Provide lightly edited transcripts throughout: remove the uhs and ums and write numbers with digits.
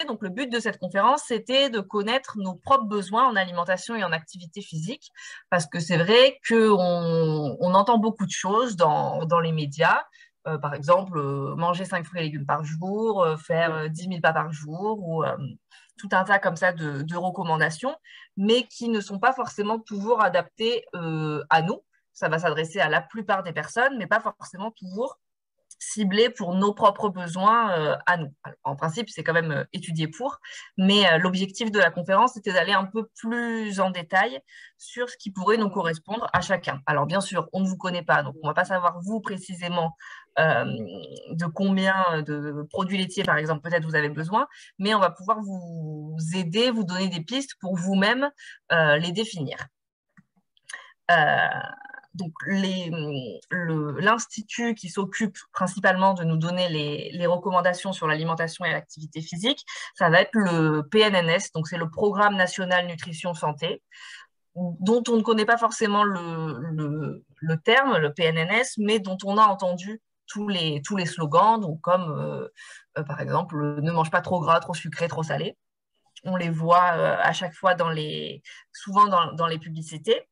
Donc, le but de cette conférence, c'était de connaître nos propres besoins en alimentation et en activité physique, parce que c'est vrai qu'on entend beaucoup de choses dans les médias. Par exemple, manger 5 fruits et légumes par jour, faire 10 000 pas par jour, ou tout un tas comme ça de recommandations, mais qui ne sont pas forcément toujours adaptées à nous. Ça va s'adresser à la plupart des personnes, mais pas forcément toujours ciblé pour nos propres besoins à nous. Alors, en principe, c'est quand même étudié pour, mais l'objectif de la conférence, c'était d'aller un peu plus en détail sur ce qui pourrait nous correspondre à chacun. Alors, bien sûr, on ne vous connaît pas, donc on ne va pas savoir vous précisément de combien de produits laitiers, par exemple, peut-être vous avez besoin, mais on va pouvoir vous aider, vous donner des pistes pour vous-même les définir. Donc, l'Institut qui s'occupe principalement de nous donner les recommandations sur l'alimentation et l'activité physique, ça va être le PNNS, donc c'est le Programme National Nutrition Santé, dont on ne connaît pas forcément le terme, le PNNS, mais dont on a entendu tous les slogans, donc comme par exemple, ne mange pas trop gras, trop sucré, trop salé. On les voit à chaque fois souvent dans les publicités.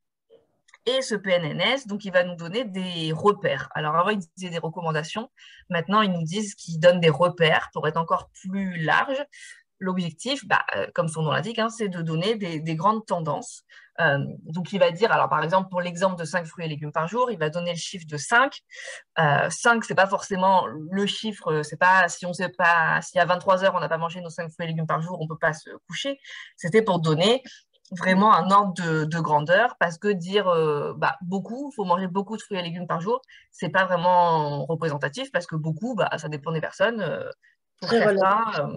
Et ce PNNS, donc, il va nous donner des repères. Alors, avant, ils disaient des recommandations. Maintenant, ils nous disent qu'ils donnent des repères pour être encore plus large. L'objectif, comme son nom l'indique, hein, c'est de donner des grandes tendances. Donc, il va dire, alors par exemple, pour l'exemple de 5 fruits et légumes par jour, il va donner le chiffre de 5. 5, c'est pas forcément le chiffre, c'est pas, si on sait pas, si à 23 heures, on n'a pas mangé nos 5 fruits et légumes par jour, on peut pas se coucher. C'était pour donner vraiment un ordre de grandeur, parce que dire beaucoup, il faut manger beaucoup de fruits et légumes par jour, c'est pas vraiment représentatif, parce que beaucoup, ça dépend des personnes. Pour Très relatif. certains,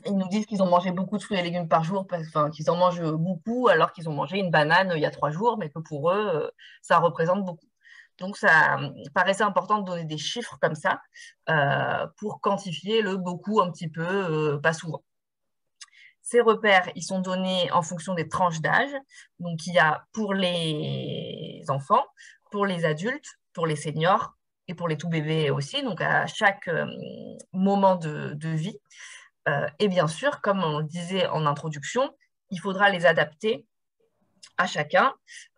ils nous disent qu'ils ont mangé beaucoup de fruits et légumes par jour, qu'ils en mangent beaucoup, alors qu'ils ont mangé une banane il y a 3 jours, mais que pour eux, ça représente beaucoup. Donc, ça paraissait important de donner des chiffres comme ça pour quantifier le beaucoup un petit peu, pas souvent. Ces repères, ils sont donnés en fonction des tranches d'âge. Donc, il y a pour les enfants, pour les adultes, pour les seniors et pour les tout bébés aussi, donc à chaque moment de vie. Et bien sûr, comme on le disait en introduction, il faudra les adapter à chacun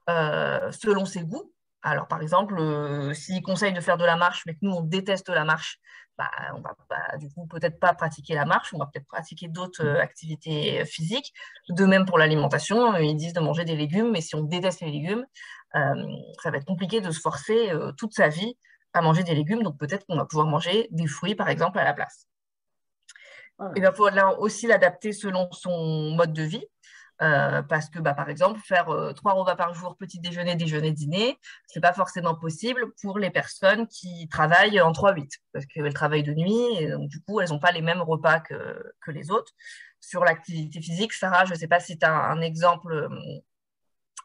selon ses goûts. Alors, par exemple, s'il conseille de faire de la marche, mais que nous, on déteste la marche, on va du coup peut-être pas pratiquer la marche, on va peut-être pratiquer d'autres activités physiques. De même pour l'alimentation, ils disent de manger des légumes, mais si on déteste les légumes, ça va être compliqué de se forcer toute sa vie à manger des légumes, donc peut-être qu'on va pouvoir manger des fruits, par exemple, à la place. Il va falloir aussi l'adapter selon son mode de vie. Parce que, par exemple, faire 3 repas par jour, petit déjeuner, déjeuner, dîner, c'est pas forcément possible pour les personnes qui travaillent en 3-8, parce qu'elles travaillent de nuit, et donc du coup, elles n'ont pas les mêmes repas que les autres. Sur l'activité physique, Sarah, je ne sais pas si tu as un exemple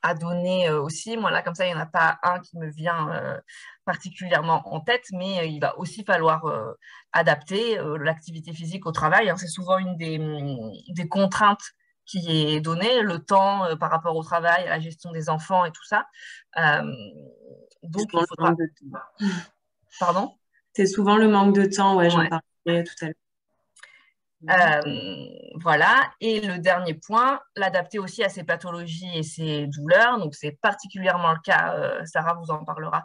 à donner aussi. Moi, là, comme ça, il n'y en a pas un qui me vient particulièrement en tête, mais il va aussi falloir adapter l'activité physique au travail, hein. C'est souvent une des contraintes qui est donnée, le temps par rapport au travail, à la gestion des enfants et tout ça. Donc, il faudra... Pardon? C'est souvent le manque de temps, ouais, j'en Ouais. parlais tout à l'heure. Voilà. Et le dernier point, l'adapter aussi à ses pathologies et ses douleurs. Donc, c'est particulièrement le cas, Sarah vous en parlera,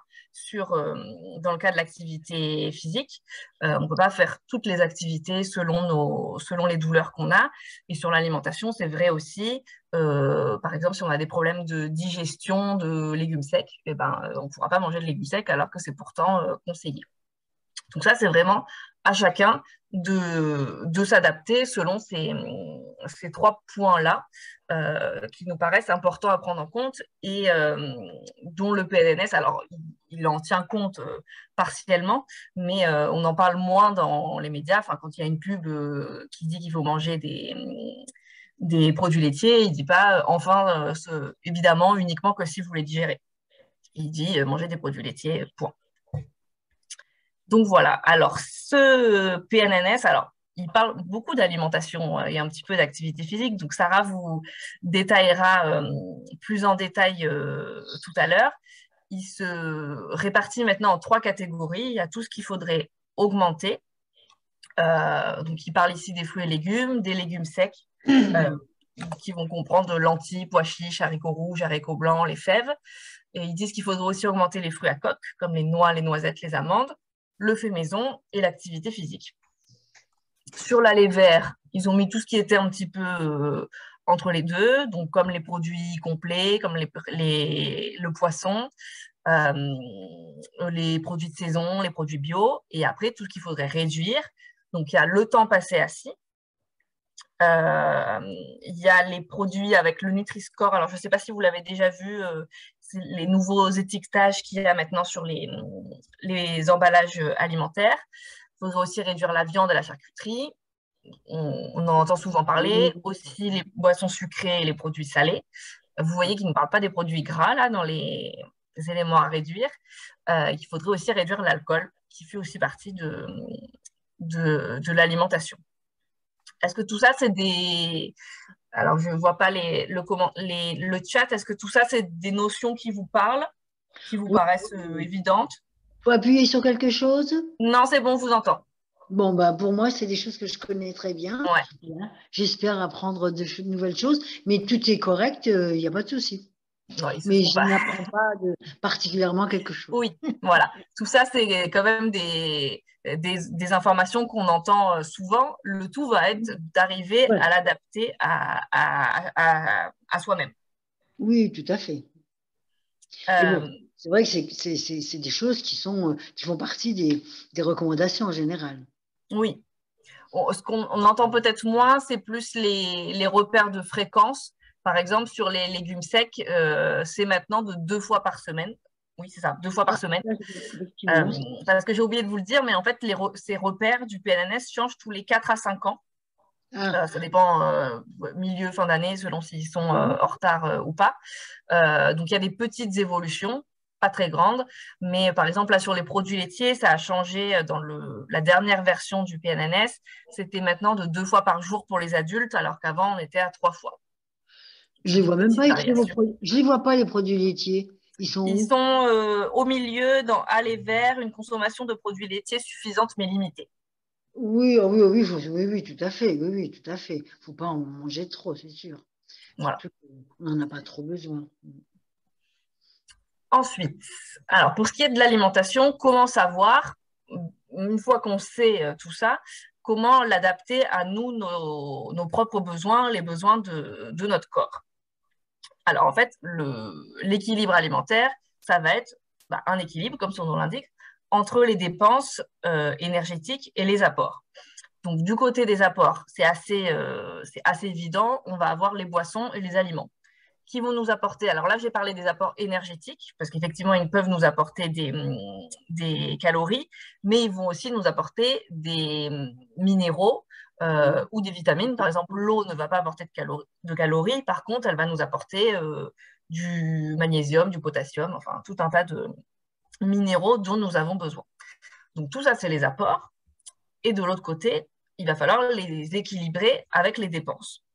dans le cas de l'activité physique. On ne peut pas faire toutes les activités selon les douleurs qu'on a. Et sur l'alimentation, c'est vrai aussi. Par exemple, si on a des problèmes de digestion de légumes secs, on ne pourra pas manger de légumes secs alors que c'est pourtant conseillé. Donc ça, c'est vraiment à chacun de s'adapter selon ces 3 points-là qui nous paraissent importants à prendre en compte et dont le PNNS, alors il en tient compte partiellement, mais on en parle moins dans les médias. Enfin, quand il y a une pub qui dit qu'il faut manger des produits laitiers, il ne dit pas évidemment uniquement que si vous les digérez. Il dit manger des produits laitiers, point. Donc voilà, alors ce PNNS, alors il parle beaucoup d'alimentation et un petit peu d'activité physique, donc Sarah vous détaillera plus en détail tout à l'heure. Il se répartit maintenant en 3 catégories. Il y a tout ce qu'il faudrait augmenter, Donc, il parle ici des fruits et légumes, des légumes secs, qui vont comprendre lentilles, pois chiches, haricots rouges, haricots blancs, les fèves. Et ils disent qu'il faudrait aussi augmenter les fruits à coque, comme les noix, les noisettes, les amandes, le fait maison et l'activité physique. Sur l'allée vert, ils ont mis tout ce qui était un petit peu entre les deux, donc comme les produits complets, comme le poisson, les produits de saison, les produits bio, et après tout ce qu'il faudrait réduire. Donc il y a le temps passé assis, il y a les produits avec le Nutri-Score. Alors je ne sais pas si vous l'avez déjà vu, c'est les nouveaux étiquetages qu'il y a maintenant sur les emballages alimentaires. Il faudrait aussi réduire la viande et la charcuterie. On en entend souvent parler. Aussi les boissons sucrées et les produits salés. Vous voyez qu'ils ne parlent pas des produits gras là, dans les éléments à réduire. Il faudrait aussi réduire l'alcool, qui fait aussi partie de l'alimentation. Est-ce que tout ça, c'est des... Alors, je ne vois pas le chat. Est-ce que tout ça, c'est des notions qui vous parlent, qui vous paraissent évidentes? Il faut appuyer sur quelque chose? Non, c'est bon, on vous entend. Bon, bah, pour moi, c'est des choses que je connais très bien. Ouais. Voilà. J'espère apprendre de nouvelles choses, mais tout est correct, il n'y a pas de souci. Non, mais je n'apprends pas particulièrement quelque chose. Oui, voilà. Tout ça, c'est quand même des informations qu'on entend souvent. Le tout va être d'arriver à l'adapter à soi-même. Oui, tout à fait. Bon, c'est vrai que c'est des choses qui font partie des recommandations en général. Oui. Ce qu'on entend peut-être moins, c'est plus les repères de fréquence. Par exemple, sur les légumes secs, c'est maintenant de 2 fois par semaine. Oui, c'est ça, 2 fois par semaine. Parce que j'ai oublié de vous le dire, mais en fait, ces repères du PNNS changent tous les 4 à 5 ans. Ça dépend milieu, fin d'année, selon s'ils sont en retard ou pas. Donc, il y a des petites évolutions, pas très grandes. Mais par exemple, là, sur les produits laitiers, ça a changé dans la dernière version du PNNS. C'était maintenant de 2 fois par jour pour les adultes, alors qu'avant, on était à 3 fois. Je les vois même pas écrire je les vois pas, les produits laitiers. Ils sont au milieu, dans aller vers une consommation de produits laitiers suffisante mais limitée. Oui, oui, tout à fait. Oui, tout à fait. Faut pas en manger trop, c'est sûr. Voilà. On n'en a pas trop besoin. Ensuite, alors pour ce qui est de l'alimentation, comment savoir, une fois qu'on sait tout ça, comment l'adapter à nous, nos propres besoins, les besoins de notre corps. Alors en fait, l'équilibre alimentaire, ça va être un équilibre, comme son nom l'indique, entre les dépenses énergétiques et les apports. Donc du côté des apports, c'est assez évident, on va avoir les boissons et les aliments qui vont nous apporter, alors là j'ai parlé des apports énergétiques, parce qu'effectivement ils peuvent nous apporter des calories, mais ils vont aussi nous apporter des minéraux ou des vitamines. Par exemple, l'eau ne va pas apporter de calories, par contre elle va nous apporter du magnésium, du potassium, enfin tout un tas de minéraux dont nous avons besoin. Donc tout ça c'est les apports, et de l'autre côté, il va falloir les équilibrer avec les dépenses.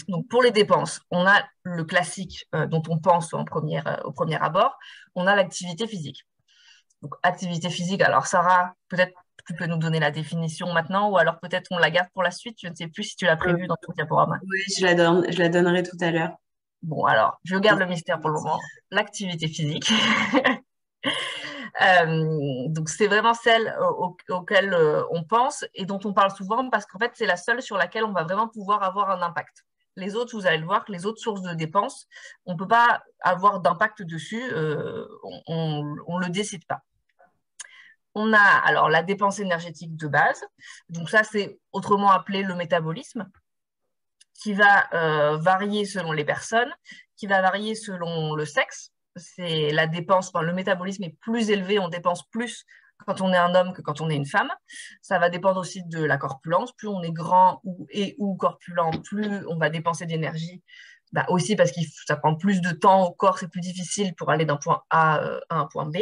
Donc pour les dépenses, on a le classique dont on pense au premier abord, on a l'activité physique. Donc activité physique, alors Sarah, peut-être tu peux nous donner la définition maintenant, ou alors peut-être on la garde pour la suite, je ne sais plus si tu l'as prévu dans ton diaporama. Oui, je la donnerai tout à l'heure. Bon, alors, je garde le mystère pour le moment. L'activité physique. Donc c'est vraiment celle auquel on pense et dont on parle souvent parce qu'en fait c'est la seule sur laquelle on va vraiment pouvoir avoir un impact. Les autres, vous allez le voir, que les autres sources de dépenses, on ne peut pas avoir d'impact dessus, on ne le décide pas. On a alors la dépense énergétique de base, donc ça c'est autrement appelé le métabolisme, qui va varier selon les personnes, qui va varier selon le sexe. C'est la dépense, le métabolisme est plus élevé, on dépense plus quand on est un homme que quand on est une femme. Ça va dépendre aussi de la corpulence. Plus on est grand ou corpulent, plus on va dépenser d'énergie. Aussi parce que ça prend plus de temps au corps, c'est plus difficile pour aller d'un point A à un point B.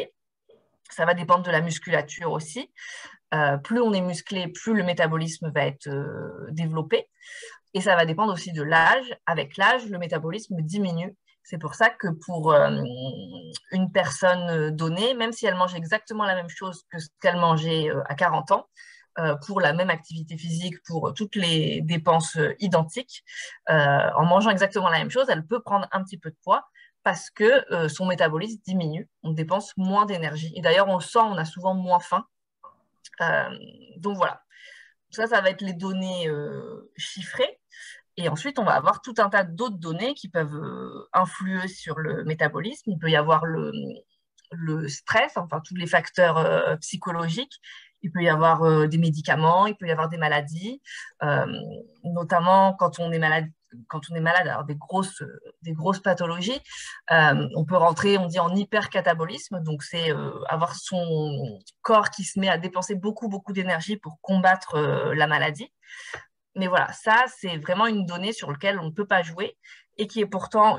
Ça va dépendre de la musculature aussi. Plus on est musclé, plus le métabolisme va être développé. Et ça va dépendre aussi de l'âge. Avec l'âge, le métabolisme diminue. C'est pour ça que pour une personne donnée, même si elle mange exactement la même chose que ce qu'elle mangeait à 40 ans, pour la même activité physique, pour toutes les dépenses identiques, en mangeant exactement la même chose, elle peut prendre un petit peu de poids parce que son métabolisme diminue, on dépense moins d'énergie. Et d'ailleurs, on le sent, on a souvent moins faim. Donc voilà, ça va être les données chiffrées. Et ensuite, on va avoir tout un tas d'autres données qui peuvent influer sur le métabolisme. Il peut y avoir le stress, enfin tous les facteurs psychologiques. Il peut y avoir des médicaments, il peut y avoir des maladies, notamment quand on est malade. Quand on est malade, alors des grosses pathologies, on peut rentrer, on dit, en hypercatabolisme. Donc, c'est avoir son corps qui se met à dépenser beaucoup d'énergie pour combattre la maladie. Mais voilà, ça, c'est vraiment une donnée sur laquelle on ne peut pas jouer et qui est pourtant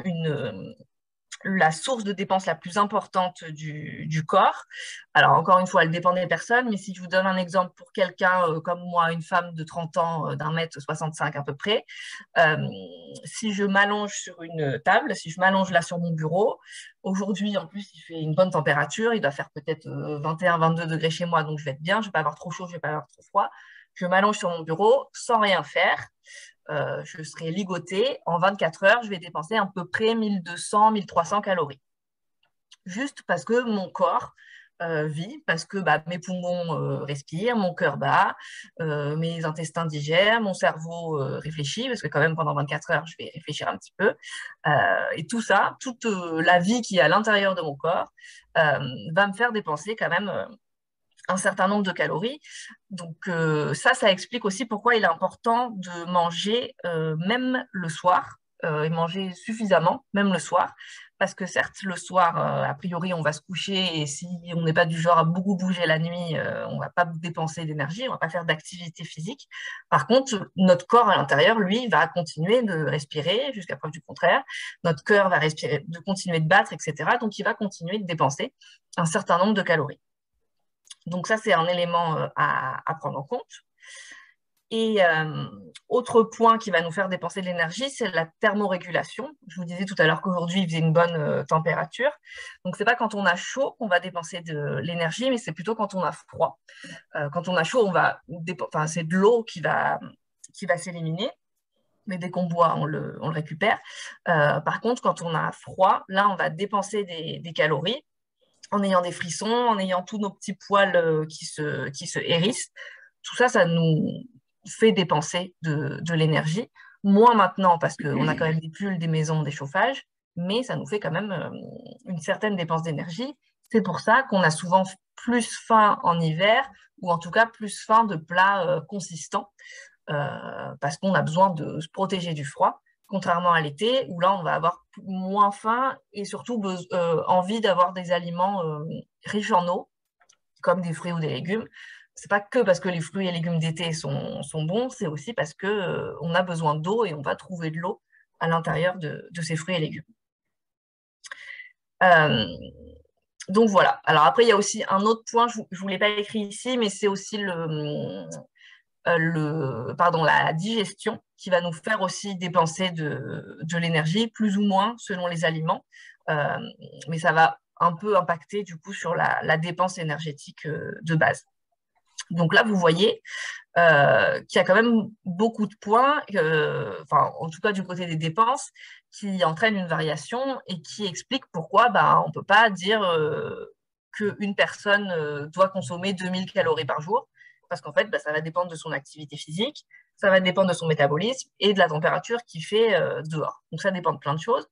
la source de dépense la plus importante du corps. Alors, encore une fois, elle dépend des personnes, mais si je vous donne un exemple pour quelqu'un comme moi, une femme de 30 ans, d'1,65 m à peu près, si je m'allonge sur une table, si je m'allonge là sur mon bureau, aujourd'hui, en plus, il fait une bonne température, il doit faire peut-être 21-22 degrés chez moi, donc je vais être bien, je ne vais pas avoir trop chaud, je ne vais pas avoir trop froid. Je m'allonge sur mon bureau sans rien faire. Je serai ligotée. En 24 heures, je vais dépenser à peu près 1200-1300 calories. Juste parce que mon corps vit, parce que mes poumons respirent, mon cœur bat, mes intestins digèrent, mon cerveau réfléchit, parce que quand même pendant 24 heures, je vais réfléchir un petit peu. Et tout ça, toute la vie qui est à l'intérieur de mon corps, va me faire dépenser quand même un certain nombre de calories. Donc ça explique aussi pourquoi il est important de manger même le soir, et manger suffisamment, même le soir. Parce que certes, le soir, a priori, on va se coucher et si on n'est pas du genre à beaucoup bouger la nuit, on ne va pas dépenser d'énergie, on ne va pas faire d'activité physique. Par contre, notre corps à l'intérieur, lui, va continuer de respirer jusqu'à preuve du contraire. Notre cœur va continuer de battre, etc. Donc, il va continuer de dépenser un certain nombre de calories. Donc ça, c'est un élément à prendre en compte. Et autre point qui va nous faire dépenser de l'énergie, c'est la thermorégulation. Je vous disais tout à l'heure qu'aujourd'hui, il faisait une bonne température. Donc, ce n'est pas quand on a chaud qu'on va dépenser de l'énergie, mais c'est plutôt quand on a froid. Quand on a chaud, c'est de l'eau qui va s'éliminer. Mais dès qu'on boit, on le récupère. Par contre, quand on a froid, là, on va dépenser des calories en ayant des frissons, en ayant tous nos petits poils qui se hérissent. Tout ça, ça nous fait dépenser de l'énergie. Moins maintenant, parce qu'on a quand même des pulls, des maisons, des chauffages, mais ça nous fait quand même une certaine dépense d'énergie. C'est pour ça qu'on a souvent plus faim en hiver, ou en tout cas plus faim de plats consistants, parce qu'on a besoin de se protéger du froid. Contrairement à l'été, où là, on va avoir moins faim et surtout envie d'avoir des aliments riches en eau, comme des fruits ou des légumes. C'est pas que parce que les fruits et légumes d'été sont bons, c'est aussi parce que on a besoin d'eau et on va trouver de l'eau à l'intérieur de ces fruits et légumes. Donc voilà. Alors après, il y a aussi un autre point, je ne vous l'ai pas écrit ici, mais c'est aussi la digestion qui va nous faire aussi dépenser de l'énergie, plus ou moins selon les aliments. Mais ça va un peu impacter du coup sur la dépense énergétique de base. Donc là, vous voyez qu'il y a quand même beaucoup de points, en tout cas du côté des dépenses, qui entraînent une variation et qui expliquent pourquoi on ne peut pas dire qu'une personne doit consommer 2000 calories par jour, parce qu'en fait, ça va dépendre de son activité physique, ça va dépendre de son métabolisme et de la température qu'il fait dehors. Donc ça dépend de plein de choses,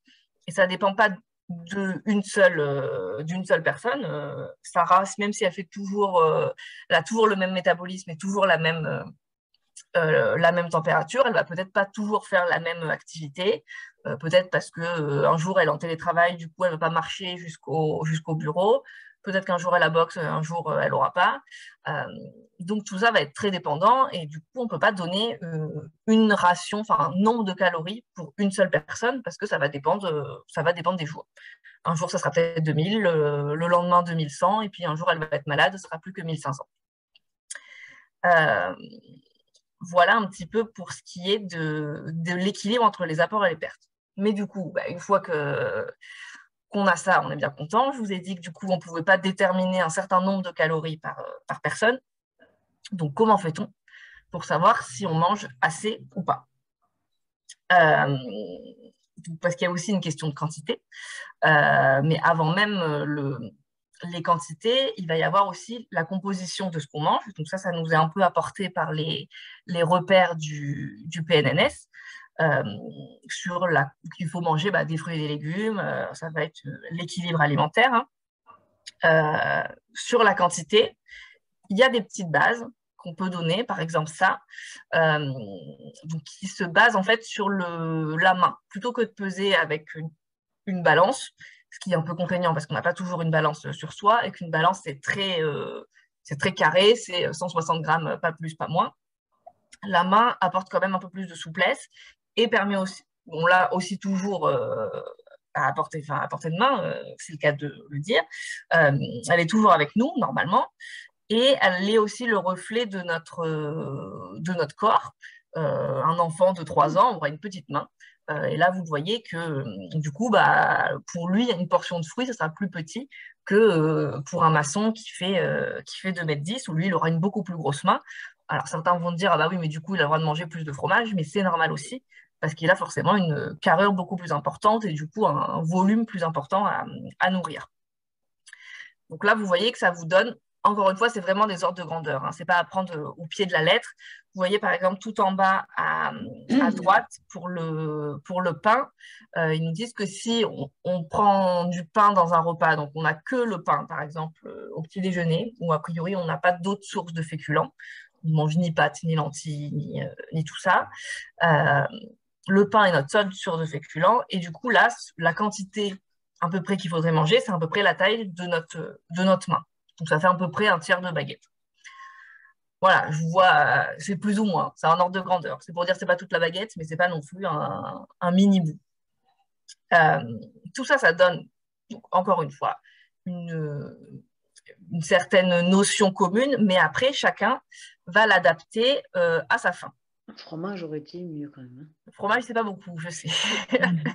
et ça ne dépend pas d'une seule personne. Sarah, même si elle fait elle a toujours le même métabolisme et toujours la même température, elle va peut-être pas toujours faire la même activité, peut-être parce que un jour elle est en télétravail, du coup elle ne va pas marcher jusqu'au bureau, peut-être qu'un jour elle a boxe, un jour elle n'aura pas. Donc tout ça va être très dépendant et du coup on ne peut pas donner une ration, enfin un nombre de calories pour une seule personne parce que ça va dépendre des jours. Un jour ça sera peut-être 2000, le lendemain 2100 et puis un jour elle va être malade, ce sera plus que 1500. Voilà un petit peu pour ce qui est de l'équilibre entre les apports et les pertes. Mais du coup, une fois qu'on a ça, on est bien content. Je vous ai dit que du coup, on ne pouvait pas déterminer un certain nombre de calories par personne. Donc, comment fait-on pour savoir si on mange assez ou pas? Parce qu'il y a aussi une question de quantité. Mais avant même les quantités, il va y avoir aussi la composition de ce qu'on mange. Donc ça nous est un peu apporté par les repères du PNNS sur qu'il faut manger des fruits et des légumes. Ça va être l'équilibre alimentaire. Sur la quantité, il y a des petites bases qu'on peut donner, par exemple ça, donc qui se base en fait sur la main. Plutôt que de peser avec une balance, ce qui est un peu contraignant parce qu'on n'a pas toujours une balance sur soi, et qu'une balance, c'est très carré, c'est 160 grammes, pas plus, pas moins. La main apporte quand même un peu plus de souplesse et permet aussi, on l'a aussi toujours à portée de main, c'est le cas de le dire, elle est toujours avec nous, normalement, et elle est aussi le reflet de notre corps. Un enfant de 3 ans aura une petite main. Et là, vous voyez que du coup, pour lui, une portion de fruits, ça sera plus petit que pour un maçon qui fait 2,10 m, où lui, il aura une beaucoup plus grosse main. Alors, certains vont dire, ah bah oui, mais du coup, il a le droit de manger plus de fromage, mais c'est normal aussi, parce qu'il a forcément une carrure beaucoup plus importante et du coup, un volume plus important à nourrir. Donc là, vous voyez que ça vous donne, encore une fois, c'est vraiment des ordres de grandeur. Ce n'est pas à prendre au pied de la lettre. Vous voyez, par exemple, tout en bas à droite, pour le pain, ils nous disent que si on prend du pain dans un repas, donc on n'a que le pain, par exemple, au petit déjeuner, ou a priori, on n'a pas d'autres sources de féculents, on ne mange ni pâtes, ni lentilles, ni tout ça. Le pain est notre seule source de féculents, et du coup, là, la quantité à peu près qu'il faudrait manger, c'est à peu près la taille de notre main. Donc, ça fait à peu près un tiers de baguette. Voilà, je vois, c'est plus ou moins, c'est un ordre de grandeur. C'est pour dire que ce n'est pas toute la baguette, mais ce n'est pas non plus un mini bout. Tout ça, ça donne, encore une fois, une certaine notion commune, mais après, chacun va l'adapter à sa faim. Le fromage aurait été mieux quand même. Le fromage, c'est pas beaucoup, je sais.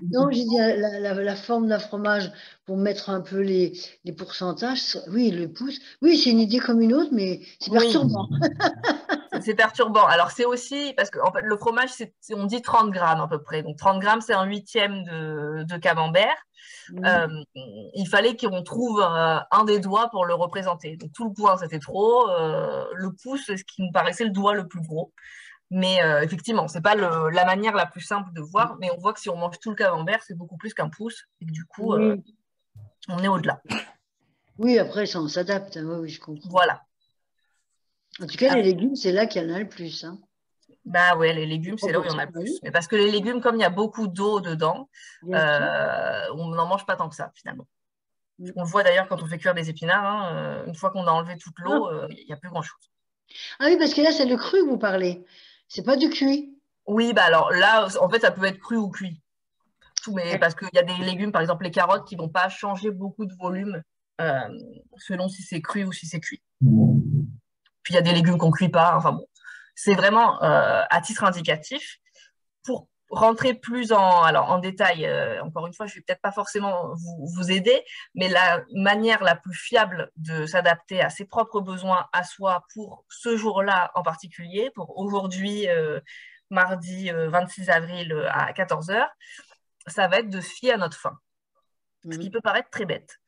Non, j'ai dit la forme d'un fromage pour mettre un peu les pourcentages. Oui, le pouce. Oui, c'est une idée comme une autre, mais c'est perturbant. C'est perturbant. Alors, c'est aussi parce que en fait, le fromage, on dit 30 grammes à peu près. Donc, 30 grammes, c'est un huitième de camembert. Il fallait qu'on trouve un des doigts pour le représenter. Donc, tout le poing, c'était trop. Le pouce, c'est ce qui me paraissait le doigt le plus gros. Mais effectivement, ce n'est pas la manière la plus simple de voir, mais on voit que si on mange tout le camembert, c'est beaucoup plus qu'un pouce, et que du coup, on est au-delà. Oui, après, ça, on s'adapte. Hein. Oui, je comprends. Voilà. En tout cas, les légumes, c'est là qu'il y en a le plus. Hein. Bah ouais, les légumes, c'est là où il y en a le plus. Mais parce que les légumes, comme il y a beaucoup d'eau dedans, on n'en mange pas tant que ça, finalement. On le voit d'ailleurs quand on fait cuire des épinards. Hein, une fois qu'on a enlevé toute l'eau, il n'y a plus grand-chose. Ah oui, parce que là, c'est le cru que vous parlez. C'est pas du cuit. Oui, bah alors là, en fait, ça peut être cru ou cuit. Mais parce qu'il y a des légumes, par exemple les carottes, qui ne vont pas changer beaucoup de volume selon si c'est cru ou si c'est cuit. Puis il y a des légumes qu'on ne cuit pas. Enfin bon, c'est vraiment à titre indicatif. Pour rentrer plus en détail, encore une fois, je ne vais peut-être pas forcément vous aider, mais la manière la plus fiable de s'adapter à ses propres besoins à soi pour ce jour-là en particulier, pour aujourd'hui, mardi 26 avril à 14 h, ça va être de se fier à notre faim. Ce qui peut paraître très bête.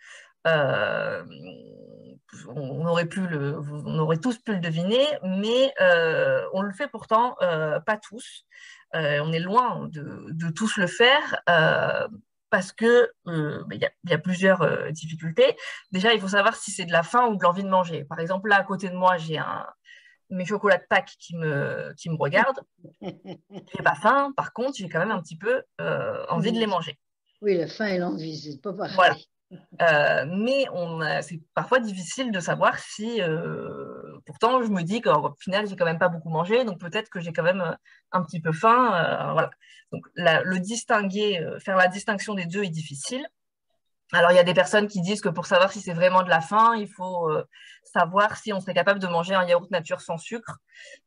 On aurait tous pu le deviner, mais on le fait pourtant pas tous. On est loin de tous le faire parce que y a plusieurs difficultés. Déjà, il faut savoir si c'est de la faim ou de l'envie de manger. Par exemple, là, à côté de moi, j'ai mes chocolats de Pâques qui me regardent. Je n'ai pas faim, par contre, j'ai quand même un petit peu envie de les manger. Oui, la faim et l'envie, c'est pas pareil. Voilà. Mais c'est parfois difficile de savoir si... pourtant, je me dis qu'au final, j'ai quand même pas beaucoup mangé, donc peut-être que j'ai quand même un petit peu faim. Voilà. Donc, faire la distinction des deux est difficile. Alors, il y a des personnes qui disent que pour savoir si c'est vraiment de la faim, il faut savoir si on serait capable de manger un yaourt nature sans sucre,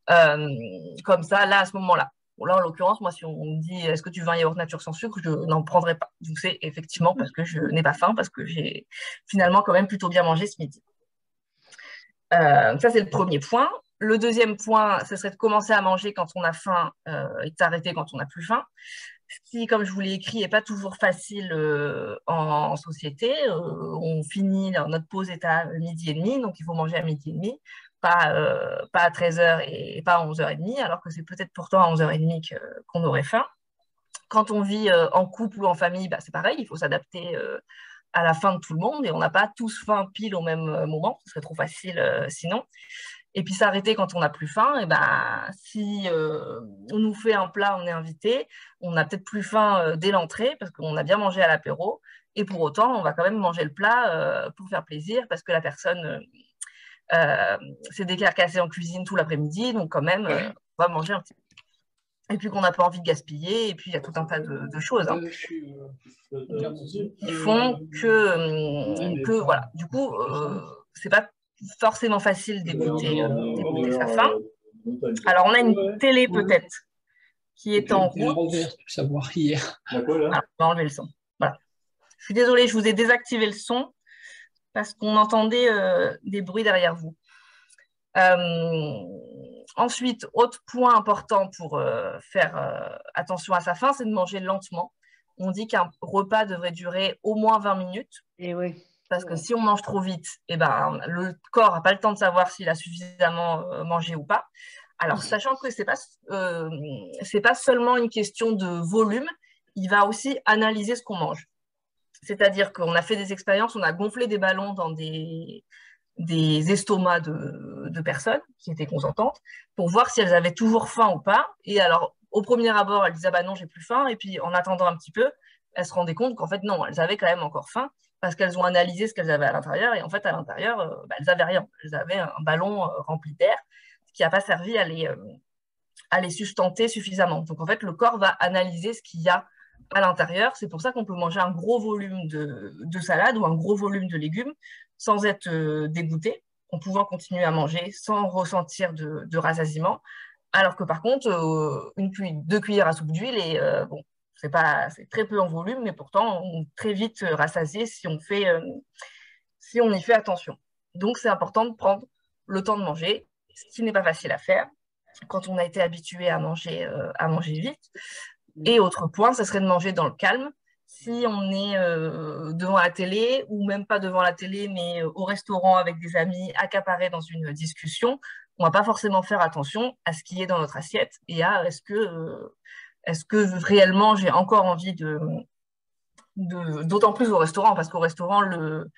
comme ça, là, à ce moment-là. Bon, là, en l'occurrence, moi, si on me dit « est-ce que tu veux un yaourt nature sans sucre ?» je n'en prendrai pas. Donc, c'est effectivement parce que je n'ai pas faim, parce que j'ai finalement quand même plutôt bien mangé ce midi. Ça, c'est le premier point. Le deuxième point, ce serait de commencer à manger quand on a faim et de s'arrêter quand on n'a plus faim. Ce qui, comme je vous l'ai écrit, n'est pas toujours facile en société. On finit, notre pause est à 12h30, donc il faut manger à 12h30, pas à 13h et pas à 11h30, alors que c'est peut-être pourtant à 11h30 qu'on aurait faim. Quand on vit en couple ou en famille, bah, c'est pareil, il faut s'adapter à la faim de tout le monde et on n'a pas tous faim pile au même moment, ce serait trop facile sinon. Et puis s'arrêter quand on n'a plus faim, et ben, si on nous fait un plat, on est invité, on n'a peut-être plus faim dès l'entrée parce qu'on a bien mangé à l'apéro. Et pour autant, on va quand même manger le plat pour faire plaisir parce que la personne s'est décarcassée en cuisine tout l'après-midi. Donc quand même, on va manger un petit peu. Et puis qu'on n'a pas envie de gaspiller. Et puis il y a tout un tas de choses qui font que voilà. Du coup, c'est pas forcément facile d'écouter sa faim. Alors, on a une télé peut-être qui est en route. Savoir hier. Voilà, on va enlever le son. Voilà. Je suis désolée, je vous ai désactivé le son parce qu'on entendait des bruits derrière vous. Ensuite, autre point important pour faire attention à sa faim, c'est de manger lentement. On dit qu'un repas devrait durer au moins 20 minutes. Et oui. Parce que si on mange trop vite, eh ben, le corps n'a pas le temps de savoir s'il a suffisamment mangé ou pas. Alors, sachant que ce n'est pas seulement une question de volume, il va aussi analyser ce qu'on mange. C'est-à-dire qu'on a fait des expériences, on a gonflé des ballons dans des estomacs de personnes qui étaient consentantes pour voir si elles avaient toujours faim ou pas. Et alors, au premier abord, elles disaient « bah non, j'ai plus faim ». Et puis, en attendant un petit peu, elles se rendaient compte qu'en fait, non, elles avaient quand même encore faim parce qu'elles ont analysé ce qu'elles avaient à l'intérieur. Et en fait, à l'intérieur, elles n'avaient rien. Elles avaient un ballon rempli d'air, ce qui n'a pas servi à les sustenter suffisamment. Donc, en fait, le corps va analyser ce qu'il y a à l'intérieur. C'est pour ça qu'on peut manger un gros volume de salade ou un gros volume de légumes sans être dégoûté, en pouvant continuer à manger sans ressentir de rassasiement. Alors que par contre, 2 cuillères à soupe d'huile, et bon, c'est très peu en volume, mais pourtant, on est très vite rassasié si on y fait attention. Donc, c'est important de prendre le temps de manger, ce qui n'est pas facile à faire quand on a été habitué à manger vite. Et autre point, ce serait de manger dans le calme. Si on est devant la télé, ou même pas devant la télé, mais au restaurant avec des amis, accaparés dans une discussion, on ne va pas forcément faire attention à ce qui est dans notre assiette et à est-ce que réellement j'ai encore envie d'autant plus au restaurant, parce qu'au restaurant, le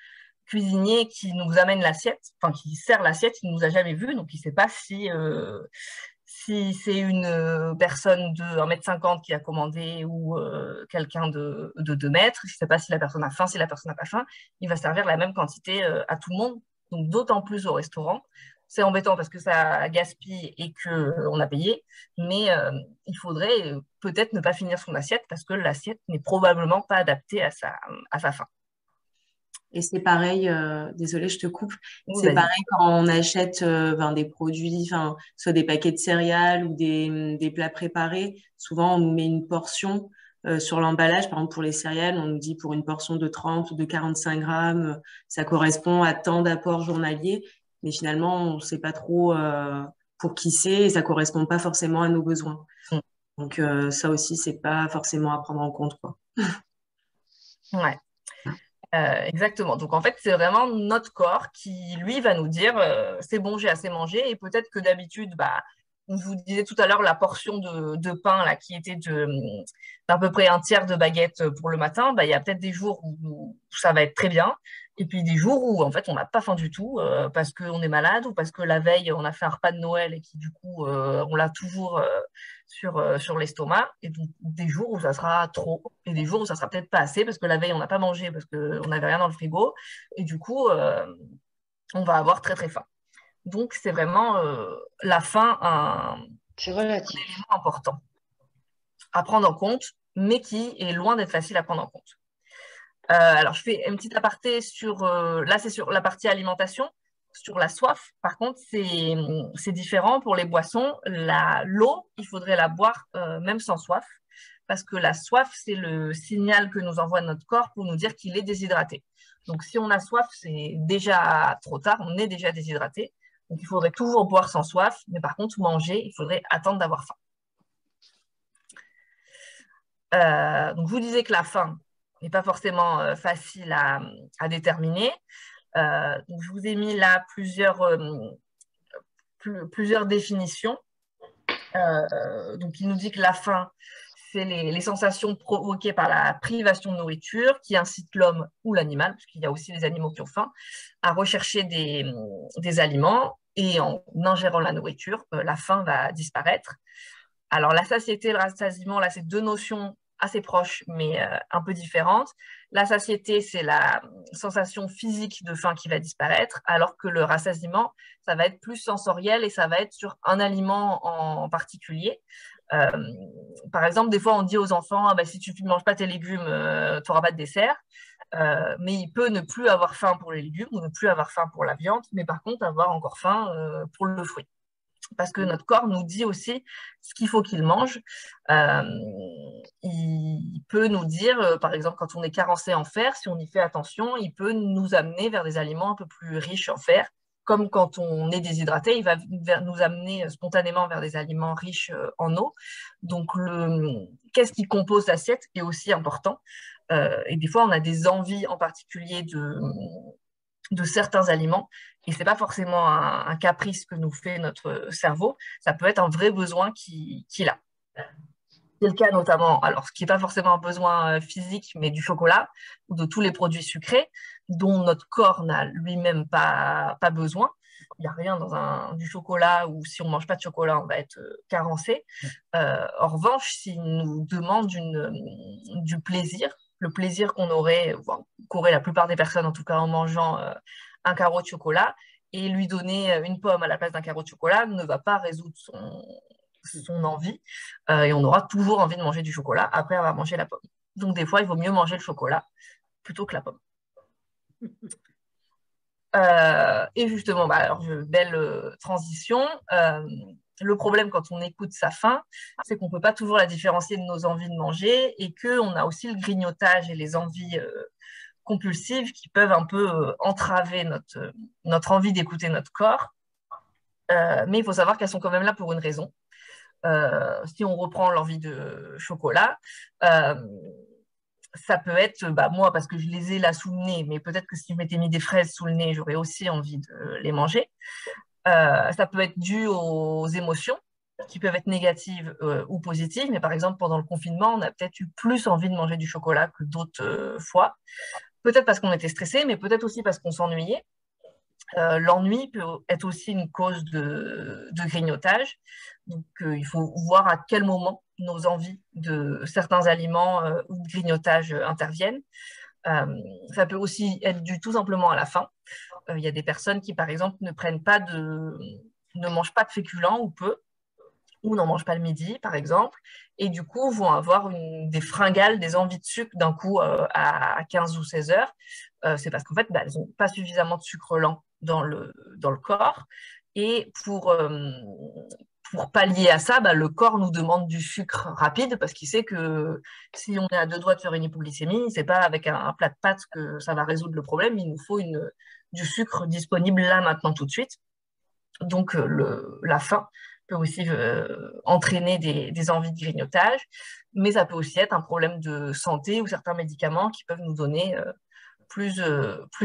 cuisinier qui nous amène l'assiette, enfin qui sert l'assiette, il ne nous a jamais vus, donc il ne sait pas si c'est une personne de 1,50 m qui a commandé ou quelqu'un de 2 mètres, il ne sait pas si la personne a faim, si la personne n'a pas faim, il va servir la même quantité à tout le monde, donc d'autant plus au restaurant. C'est embêtant parce que ça gaspille et qu'on a payé, mais il faudrait peut-être ne pas finir son assiette parce que l'assiette n'est probablement pas adaptée à sa faim. Et c'est pareil, désolée, je te coupe. Oui, C'est vas-y. pareil quand on achète des produits, soit des paquets de céréales ou des plats préparés. Souvent, on nous met une portion sur l'emballage. Par exemple, pour les céréales, on nous dit pour une portion de 30 ou de 45 grammes, ça correspond à tant d'apports journaliers. Mais finalement, on ne sait pas trop pour qui c'est et ça ne correspond pas forcément à nos besoins. Donc, ça aussi, ce n'est pas forcément à prendre en compte, quoi. Ouais. Exactement. Donc, en fait, c'est vraiment notre corps qui, lui, va nous dire c'est bon, j'ai assez mangé. Et peut-être que d'habitude, je vous disais tout à l'heure la portion de pain là, qui était d'à peu près un tiers de baguette pour le matin. Il y a peut-être des jours où ça va être très bien. Et puis des jours où, en fait, on n'a pas faim du tout parce qu'on est malade ou parce que la veille, on a fait un repas de Noël et qui, du coup, on l'a toujours sur l'estomac. Et donc, des jours où ça sera trop et des jours où ça sera peut-être pas assez parce que la veille, on n'a pas mangé parce qu'on n'avait rien dans le frigo. Et du coup, on va avoir très, très faim. Donc, c'est vraiment la faim C'est un relatif. élément important à prendre en compte, mais qui est loin d'être facile à prendre en compte. Alors, je fais une petite aparté là, c'est sur la partie alimentation. Sur la soif, par contre, c'est différent pour les boissons. L'eau, il faudrait la boire même sans soif, parce que la soif, c'est le signal que nous envoie notre corps pour nous dire qu'il est déshydraté. Donc, si on a soif, c'est déjà trop tard, on est déjà déshydraté. Donc, il faudrait toujours boire sans soif, mais par contre, manger, il faudrait attendre d'avoir faim. Donc, je vous disais que la faim n'est pas forcément facile à déterminer. Donc, je vous ai mis là plusieurs définitions. Donc, il nous dit que la faim, c'est les sensations provoquées par la privation de nourriture qui incitent l'homme ou l'animal, parce qu'il y a aussi des animaux qui ont faim, à rechercher des aliments. Et en ingérant la nourriture, la faim va disparaître. Alors, la satiété et le rassasiement, là, c'est deux notions assez proches, mais un peu différentes. La satiété, c'est la sensation physique de faim qui va disparaître, alors que le rassasiement, ça va être plus sensoriel et ça va être sur un aliment en particulier. Euh, Par exemple, des fois, on dit aux enfants, ah, bah, si tu ne manges pas tes légumes, tu n'auras pas de dessert. Mais il peut ne plus avoir faim pour les légumes ou ne plus avoir faim pour la viande, mais par contre avoir encore faim pour le fruit. Parce que notre corps nous dit aussi ce qu'il faut qu'il mange. Euh, il peut nous dire, par exemple, quand on est carencé en fer, si on y fait attention, il peut nous amener vers des aliments un peu plus riches en fer. Comme quand on est déshydraté, il va nous amener spontanément vers des aliments riches en eau. Donc, qu'est-ce qui compose l'assiette est aussi important. Et des fois, on a des envies en particulier de certains aliments. Et ce n'est pas forcément un caprice que nous fait notre cerveau, ça peut être un vrai besoin qu'il a. C'est le cas notamment, alors ce qui n'est pas forcément un besoin physique, mais du chocolat ou de tous les produits sucrés dont notre corps n'a lui-même pas besoin. Il n'y a rien dans du chocolat ou si on ne mange pas de chocolat, on va être carencé. En revanche, s'il nous demande du plaisir, le plaisir qu'auraient la plupart des personnes, en tout cas en mangeant un carreau de chocolat, et lui donner une pomme à la place d'un carreau de chocolat ne va pas résoudre son envie, et on aura toujours envie de manger du chocolat après avoir mangé la pomme. Donc des fois, il vaut mieux manger le chocolat plutôt que la pomme. Et justement, alors, belle transition. Le problème quand on écoute sa faim, c'est qu'on ne peut pas toujours la différencier de nos envies de manger et qu'on a aussi le grignotage et les envies compulsives qui peuvent un peu entraver notre envie d'écouter notre corps. Mais il faut savoir qu'elles sont quand même là pour une raison. Si on reprend l'envie de chocolat, ça peut être, moi, parce que je les ai là sous le nez, mais peut-être que si je m'étais mis des fraises sous le nez, j'aurais aussi envie de les manger. Ça peut être dû aux émotions, qui peuvent être négatives ou positives, mais par exemple, pendant le confinement, on a peut-être eu plus envie de manger du chocolat que d'autres fois. Peut-être parce qu'on était stressé, mais peut-être aussi parce qu'on s'ennuyait. L'ennui peut être aussi une cause de grignotage. Donc, il faut voir à quel moment nos envies de certains aliments ou de grignotage interviennent. Ça peut aussi être dû tout simplement à la faim. Il y a des personnes qui, par exemple, ne mangent pas de féculents ou peu, ou n'en mangent pas le midi, par exemple, et du coup vont avoir des fringales, des envies de sucre d'un coup à 15 ou 16 heures. C'est parce qu'en fait, elles n'ont pas suffisamment de sucre lent dans le corps. Et pour pallier à ça, le corps nous demande du sucre rapide parce qu'il sait que si on est à deux doigts de faire une hypoglycémie, c'est pas avec un plat de pâtes que ça va résoudre le problème. Il nous faut du sucre disponible là, maintenant, tout de suite. Donc, la faim peut aussi entraîner des envies de grignotage, mais ça peut aussi être un problème de santé ou certains médicaments qui peuvent nous donner plus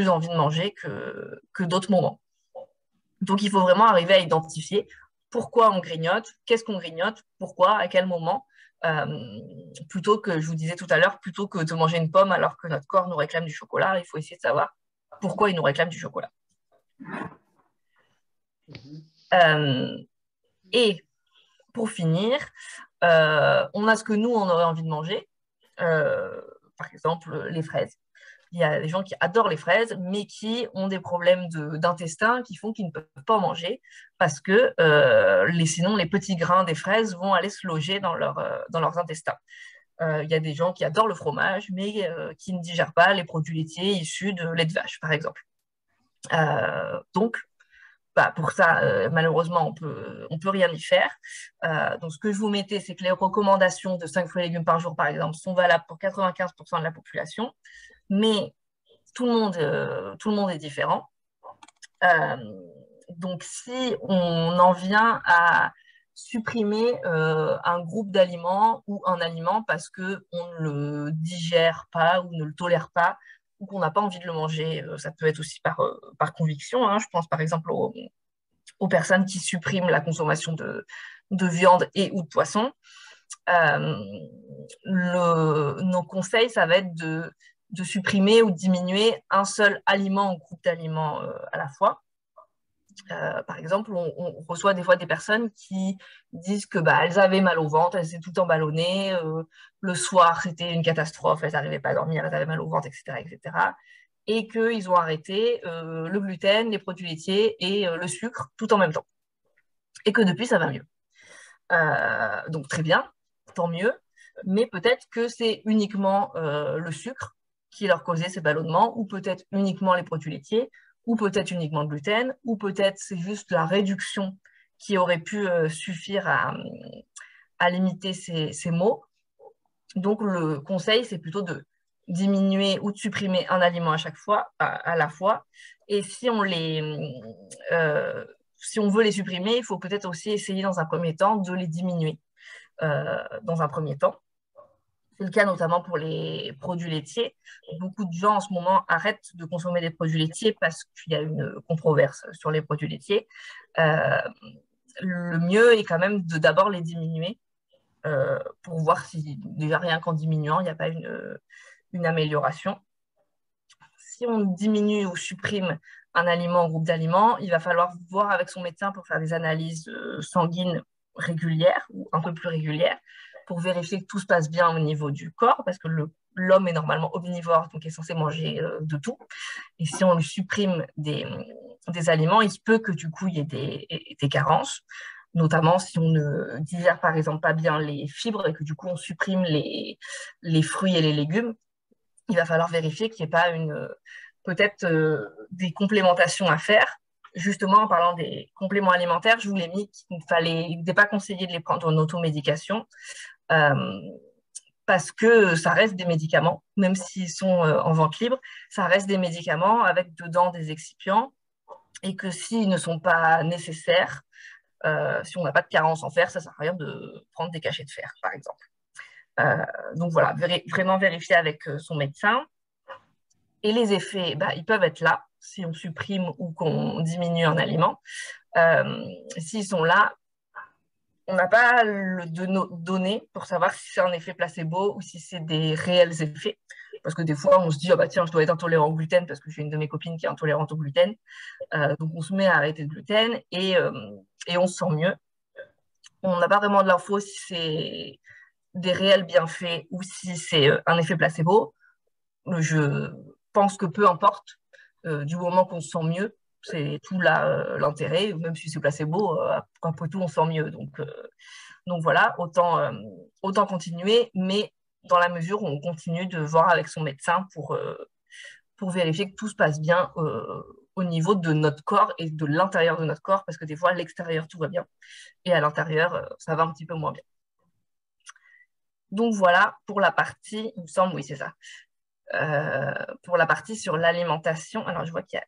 envie de manger que d'autres moments. Donc, il faut vraiment arriver à identifier pourquoi on grignote, qu'est-ce qu'on grignote, pourquoi, à quel moment, plutôt que, je vous disais tout à l'heure, plutôt que de manger une pomme alors que notre corps nous réclame du chocolat, il faut essayer de savoir pourquoi il nous réclame du chocolat. Et pour finir, on a ce que nous, on aurait envie de manger. Par exemple, les fraises. Il y a des gens qui adorent les fraises, mais qui ont des problèmes d'intestin qui font qu'ils ne peuvent pas en manger parce que sinon, les petits grains des fraises vont aller se loger dans leurs intestins. Il y a des gens qui adorent le fromage, mais qui ne digèrent pas les produits laitiers issus de lait de vache, par exemple. Donc, pour ça, malheureusement, on peut rien y faire. Donc, ce que je vous mettais, c'est que les recommandations de 5 fruits et légumes par jour, par exemple, sont valables pour 95% de la population, mais tout le monde est différent. Donc, si on en vient à supprimer un groupe d'aliments ou un aliment parce qu'on ne le digère pas ou ne le tolère pas ou qu'on n'a pas envie de le manger, ça peut être aussi par conviction, hein. Je pense par exemple aux personnes qui suppriment la consommation de viande et ou de poisson. Nos conseils, ça va être de supprimer ou diminuer un seul aliment ou groupe d'aliments à la fois. Par exemple, on reçoit des fois des personnes qui disent que elles avaient mal au ventre, elles étaient tout le temps ballonnées, le soir c'était une catastrophe, elles n'arrivaient pas à dormir, elles avaient mal au ventre, etc., etc. Et qu'ils ont arrêté le gluten, les produits laitiers et le sucre tout en même temps. Et que depuis ça va mieux. Donc très bien, tant mieux, mais peut-être que c'est uniquement le sucre qui leur causait ces ballonnements, ou peut-être uniquement les produits laitiers, ou peut-être uniquement le gluten, ou peut-être c'est juste la réduction qui aurait pu suffire à limiter ces maux. Donc le conseil, c'est plutôt de diminuer ou de supprimer un aliment à chaque fois, à la fois, et si on veut les supprimer, il faut peut-être aussi essayer dans un premier temps de les diminuer dans un premier temps. C'est le cas notamment pour les produits laitiers. Beaucoup de gens en ce moment arrêtent de consommer des produits laitiers parce qu'il y a une controverse sur les produits laitiers. Le mieux est quand même de d'abord les diminuer pour voir si déjà rien qu'en diminuant, il n'y a pas une amélioration. Si on diminue ou supprime un aliment ou groupe d'aliments, il va falloir voir avec son médecin pour faire des analyses sanguines régulières ou un peu plus régulières pour vérifier que tout se passe bien au niveau du corps, parce que l'homme est normalement omnivore, donc est censé manger de tout. Et si on lui supprime des aliments, il se peut que du coup, il y ait des carences, notamment si on ne digère par exemple pas bien les fibres et que du coup, on supprime les fruits et les légumes. Il va falloir vérifier qu'il n'y ait pas peut-être des complémentations à faire. Justement, en parlant des compléments alimentaires, je vous l'ai mis qu'il n'était pas conseillé de les prendre en automédication parce que ça reste des médicaments, même s'ils sont en vente libre, ça reste des médicaments avec dedans des excipients et que s'ils ne sont pas nécessaires, si on n'a pas de carence en fer, ça ne sert à rien de prendre des cachets de fer, par exemple. Donc voilà, vraiment vérifier avec son médecin. Et les effets, ils peuvent être là si on supprime ou qu'on diminue un aliment. S'ils sont là, on n'a pas de données pour savoir si c'est un effet placebo ou si c'est des réels effets. Parce que des fois, on se dit, tiens, je dois être intolérant au gluten parce que j'ai une de mes copines qui est intolérante au gluten. Donc, on se met à arrêter le gluten et on se sent mieux. On n'a pas vraiment de l'info si c'est des réels bienfaits ou si c'est un effet placebo. Je pense que peu importe, du moment qu'on se sent mieux, c'est tout l'intérêt, même si c'est placebo, après tout, on se sent mieux. Donc voilà, autant continuer, mais dans la mesure où on continue de voir avec son médecin pour vérifier que tout se passe bien au niveau de notre corps et de l'intérieur de notre corps, parce que des fois, à l'extérieur, tout va bien, et à l'intérieur, ça va un petit peu moins bien. Donc voilà, pour la partie, il me semble, oui, c'est ça. Pour la partie sur l'alimentation. Alors, je vois qu'il y a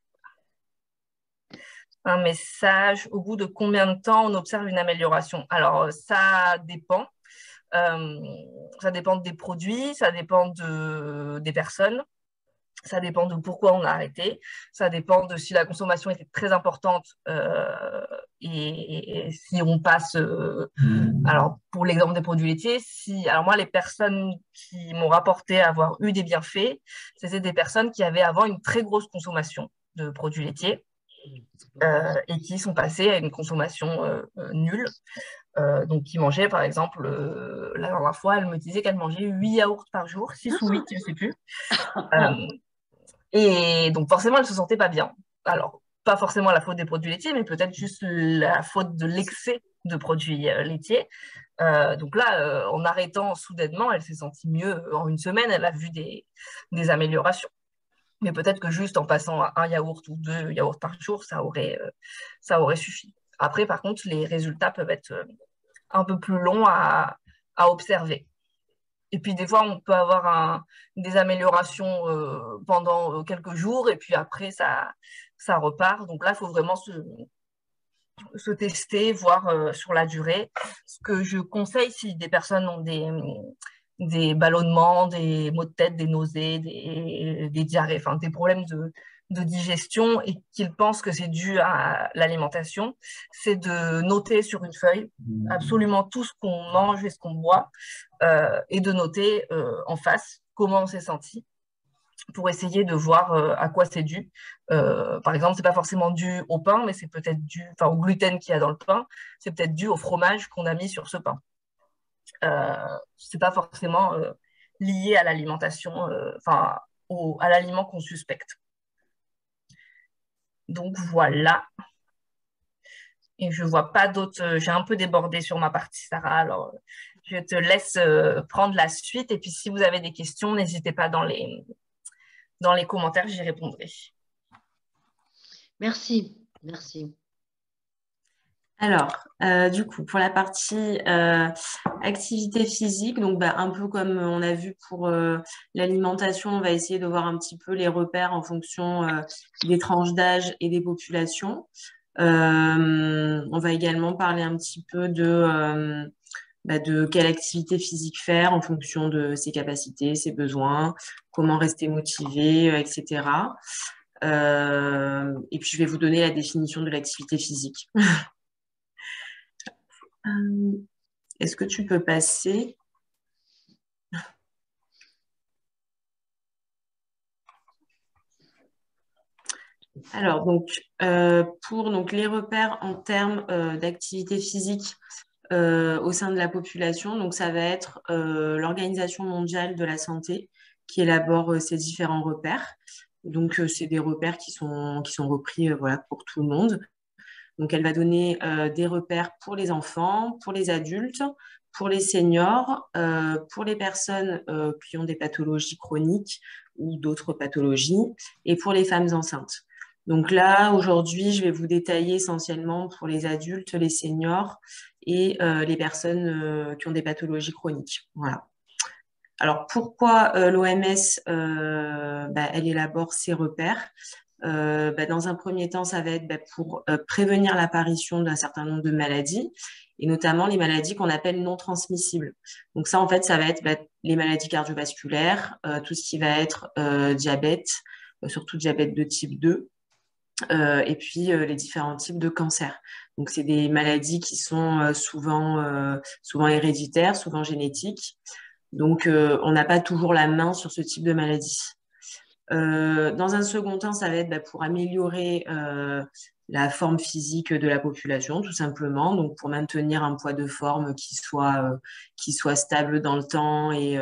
un message. Au bout de combien de temps on observe une amélioration? Alors, ça dépend. Ça dépend des produits, ça dépend des personnes, ça dépend de pourquoi on a arrêté, ça dépend de si la consommation était très importante et si on passe... alors, pour l'exemple des produits laitiers, alors moi, les personnes qui m'ont rapporté avoir eu des bienfaits, c'était des personnes qui avaient avant une très grosse consommation de produits laitiers et qui sont passées à une consommation nulle. Donc, qui mangeait, par exemple, la dernière fois, elle me disait qu'elle mangeait 8 yaourts par jour, 6 ou 8, je ne sais plus. Et donc, forcément, elle ne se sentait pas bien. Alors, pas forcément la faute des produits laitiers, mais peut-être juste la faute de l'excès de produits laitiers. Donc là, en arrêtant soudainement, elle s'est sentie mieux. En une semaine, elle a vu des améliorations. Mais peut-être que juste en passant à un yaourt ou 2 yaourts par jour, ça aurait suffi. Après, par contre, les résultats peuvent être un peu plus longs à observer. Et puis, des fois, on peut avoir des améliorations pendant quelques jours, et puis après, ça repart. Donc là, il faut vraiment se tester, voir sur la durée. Ce que je conseille, si des personnes ont des ballonnements, des maux de tête, des nausées, des diarrhées, enfin des problèmes de digestion et qu'ils pensent que c'est dû à l'alimentation, c'est de noter sur une feuille absolument tout ce qu'on mange et ce qu'on boit et de noter en face comment on s'est senti pour essayer de voir à quoi c'est dû. Par exemple, c'est pas forcément dû au pain, mais c'est peut-être dû, enfin au gluten qu'il y a dans le pain, c'est peut-être dû au fromage qu'on a mis sur ce pain. C'est pas forcément lié à l'alimentation, enfin à l'aliment qu'on suspecte. Donc voilà. Et je vois pas d'autres. J'ai un peu débordé sur ma partie, Sarah. Alors, je te laisse prendre la suite. Et puis, si vous avez des questions, n'hésitez pas dans les commentaires, j'y répondrai. Merci, merci. Alors, du coup, pour la partie activité physique, donc un peu comme on a vu pour l'alimentation, on va essayer de voir un petit peu les repères en fonction des tranches d'âge et des populations. On va également parler un petit peu de quelle activité physique faire en fonction de ses capacités, ses besoins, comment rester motivé, etc. Et puis, je vais vous donner la définition de l'activité physique. Est-ce que tu peux passer? Alors, pour les repères en termes d'activité physique au sein de la population, donc ça va être l'Organisation mondiale de la santé qui élabore ces différents repères. Donc, c'est des repères qui sont repris voilà, pour tout le monde. Donc, elle va donner des repères pour les enfants, pour les adultes, pour les seniors, pour les personnes qui ont des pathologies chroniques ou d'autres pathologies, et pour les femmes enceintes. Donc là, aujourd'hui, je vais vous détailler essentiellement pour les adultes, les seniors et les personnes qui ont des pathologies chroniques. Voilà. Alors, pourquoi l'OMS elle élabore ces repères? Dans un premier temps, ça va être pour prévenir l'apparition d'un certain nombre de maladies, et notamment les maladies qu'on appelle non transmissibles. Donc ça, en fait, ça va être les maladies cardiovasculaires, tout ce qui va être diabète, surtout diabète de type 2, et puis les différents types de cancers. Donc, c'est des maladies qui sont souvent héréditaires, souvent génétiques. Donc, on n'a pas toujours la main sur ce type de maladie. Dans un second temps, ça va être pour améliorer la forme physique de la population, tout simplement. Donc, pour maintenir un poids de forme qui soit stable dans le temps et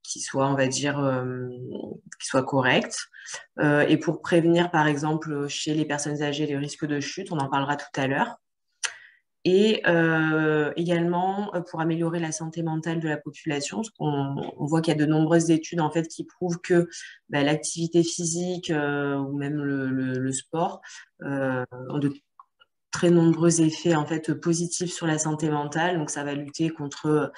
qui soit, on va dire, qui soit correct. Et pour prévenir, par exemple, chez les personnes âgées, les risques de chute, on en parlera tout à l'heure. Et également pour améliorer la santé mentale de la population, parce qu'on voit qu'il y a de nombreuses études en fait qui prouvent que l'activité physique ou même le sport ont de très nombreux effets en fait positifs sur la santé mentale. Donc ça va lutter contre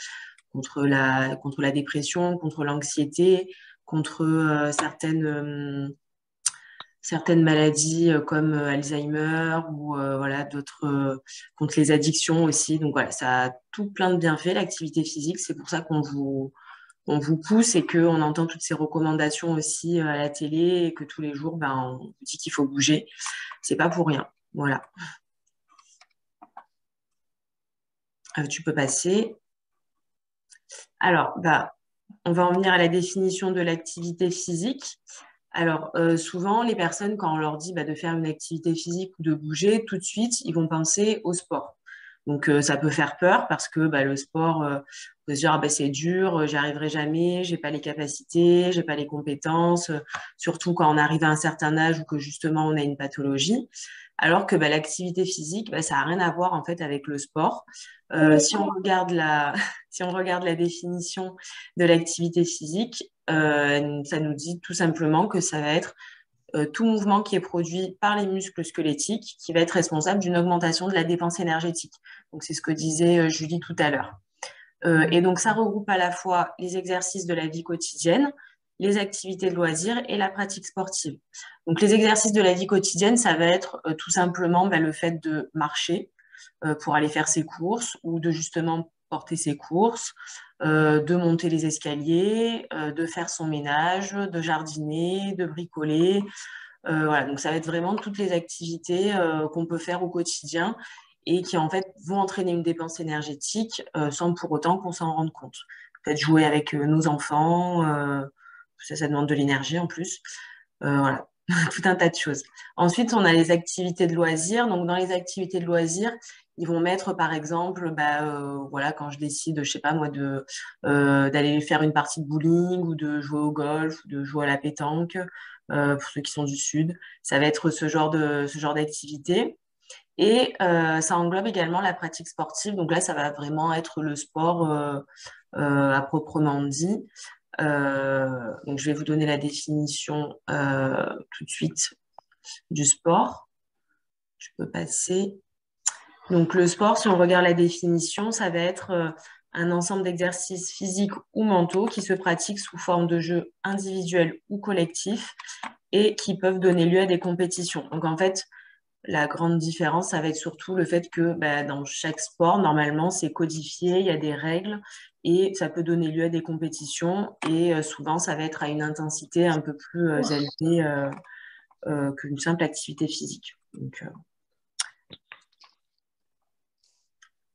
la dépression, contre l'anxiété, contre certaines maladies comme Alzheimer ou voilà, d'autres, contre les addictions aussi. Donc voilà, ça a tout plein de bienfaits, l'activité physique. C'est pour ça qu'on vous pousse et qu'on entend toutes ces recommandations aussi à la télé et que tous les jours, on vous dit qu'il faut bouger. C'est pas pour rien. Voilà. Tu peux passer. Alors, on va en venir à la définition de l'activité physique. Alors, souvent, les personnes, quand on leur dit de faire une activité physique ou de bouger, tout de suite, ils vont penser au sport. Donc, ça peut faire peur parce que le sport, on peut se dire, c'est dur, j'y arriverai jamais, j'ai pas les capacités, j'ai pas les compétences, surtout quand on arrive à un certain âge ou que justement on a une pathologie. Alors que l'activité physique, ça n'a rien à voir en fait avec le sport. Si on regarde la définition de l'activité physique, ça nous dit tout simplement que ça va être tout mouvement qui est produit par les muscles squelettiques qui va être responsable d'une augmentation de la dépense énergétique. Donc, c'est ce que disait Julie tout à l'heure. Et donc, ça regroupe à la fois les exercices de la vie quotidienne, les activités de loisirs et la pratique sportive. Donc, les exercices de la vie quotidienne, ça va être tout simplement le fait de marcher pour aller faire ses courses ou de justement porter ses courses, de monter les escaliers, de faire son ménage, de jardiner, de bricoler. Voilà, donc ça va être vraiment toutes les activités qu'on peut faire au quotidien et qui en fait vont entraîner une dépense énergétique sans pour autant qu'on s'en rende compte. Peut-être jouer avec nos enfants, ça demande de l'énergie en plus. Voilà, tout un tas de choses. Ensuite, on a les activités de loisirs. Donc, dans les activités de loisirs, ils vont mettre, par exemple, voilà, quand je décide, je sais pas moi, d'aller faire une partie de bowling ou de jouer au golf ou de jouer à la pétanque, pour ceux qui sont du Sud. Ça va être ce genre d'activité. Et ça englobe également la pratique sportive. Donc là, ça va vraiment être le sport à proprement dit. Donc, je vais vous donner la définition tout de suite du sport. Je peux passer. Donc, le sport, si on regarde la définition, ça va être un ensemble d'exercices physiques ou mentaux qui se pratiquent sous forme de jeux individuels ou collectifs et qui peuvent donner lieu à des compétitions. Donc, en fait, la grande différence, ça va être surtout le fait que dans chaque sport, normalement, c'est codifié, il y a des règles et ça peut donner lieu à des compétitions et souvent, ça va être à une intensité un peu plus élevée qu'une simple activité physique. Donc,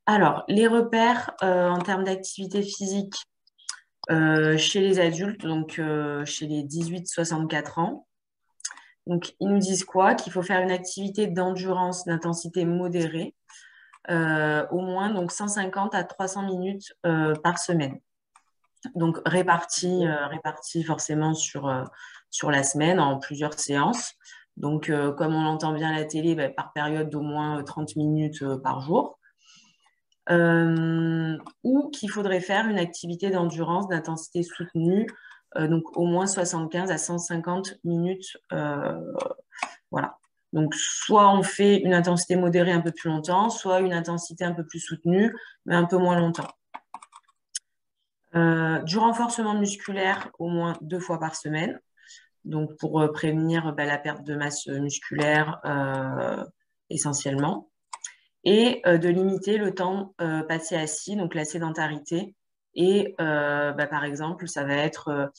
alors, les repères en termes d'activité physique chez les adultes, donc chez les 18-64 ans. Donc, ils nous disent quoi? Qu'il faut faire une activité d'endurance d'intensité modérée, au moins donc 150 à 300 minutes par semaine. Donc, réparti forcément sur la semaine en plusieurs séances. Donc, comme on l'entend bien à la télé, par période d'au moins 30 minutes par jour. Ou qu'il faudrait faire une activité d'endurance d'intensité soutenue, donc au moins 75 à 150 minutes. Voilà. Donc, soit on fait une intensité modérée un peu plus longtemps, soit une intensité un peu plus soutenue, mais un peu moins longtemps. Du renforcement musculaire au moins 2 fois par semaine, donc pour prévenir la perte de masse musculaire essentiellement, et de limiter le temps passé assis, donc la sédentarité. Et par exemple, ça va être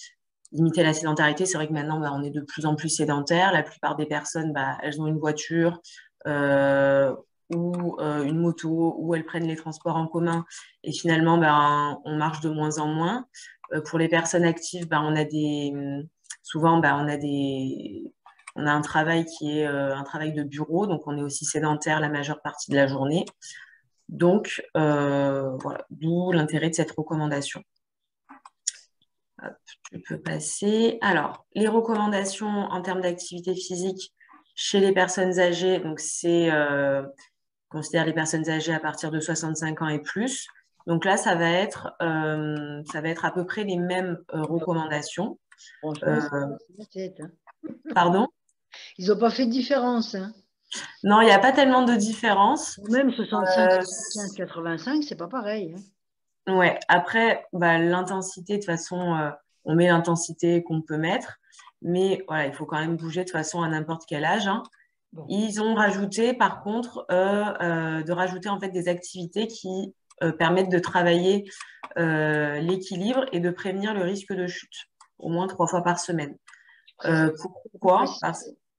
limiter la sédentarité. C'est vrai que maintenant, on est de plus en plus sédentaire. La plupart des personnes, elles ont une voiture ou une moto, ou elles prennent les transports en commun. Et finalement, on marche de moins en moins. Pour les personnes actives, souvent, on a un travail qui est un travail de bureau, donc on est aussi sédentaire la majeure partie de la journée. Donc, voilà, d'où l'intérêt de cette recommandation. Hop, je peux passer. Alors, les recommandations en termes d'activité physique chez les personnes âgées, donc c'est considère les personnes âgées à partir de 65 ans et plus. Donc là, ça va être à peu près les mêmes recommandations. Pardon? Ils n'ont pas fait de différence. Hein. Non, il n'y a pas tellement de différence. Même 65, 75, 85, c'est pas pareil. Hein. Ouais, après, l'intensité, de toute façon, on met l'intensité qu'on peut mettre, mais voilà, il faut quand même bouger de toute façon à n'importe quel âge. Hein. Bon. Ils ont rajouté, par contre, de rajouter en fait des activités qui permettent de travailler l'équilibre et de prévenir le risque de chute, au moins 3 fois par semaine. Pourquoi?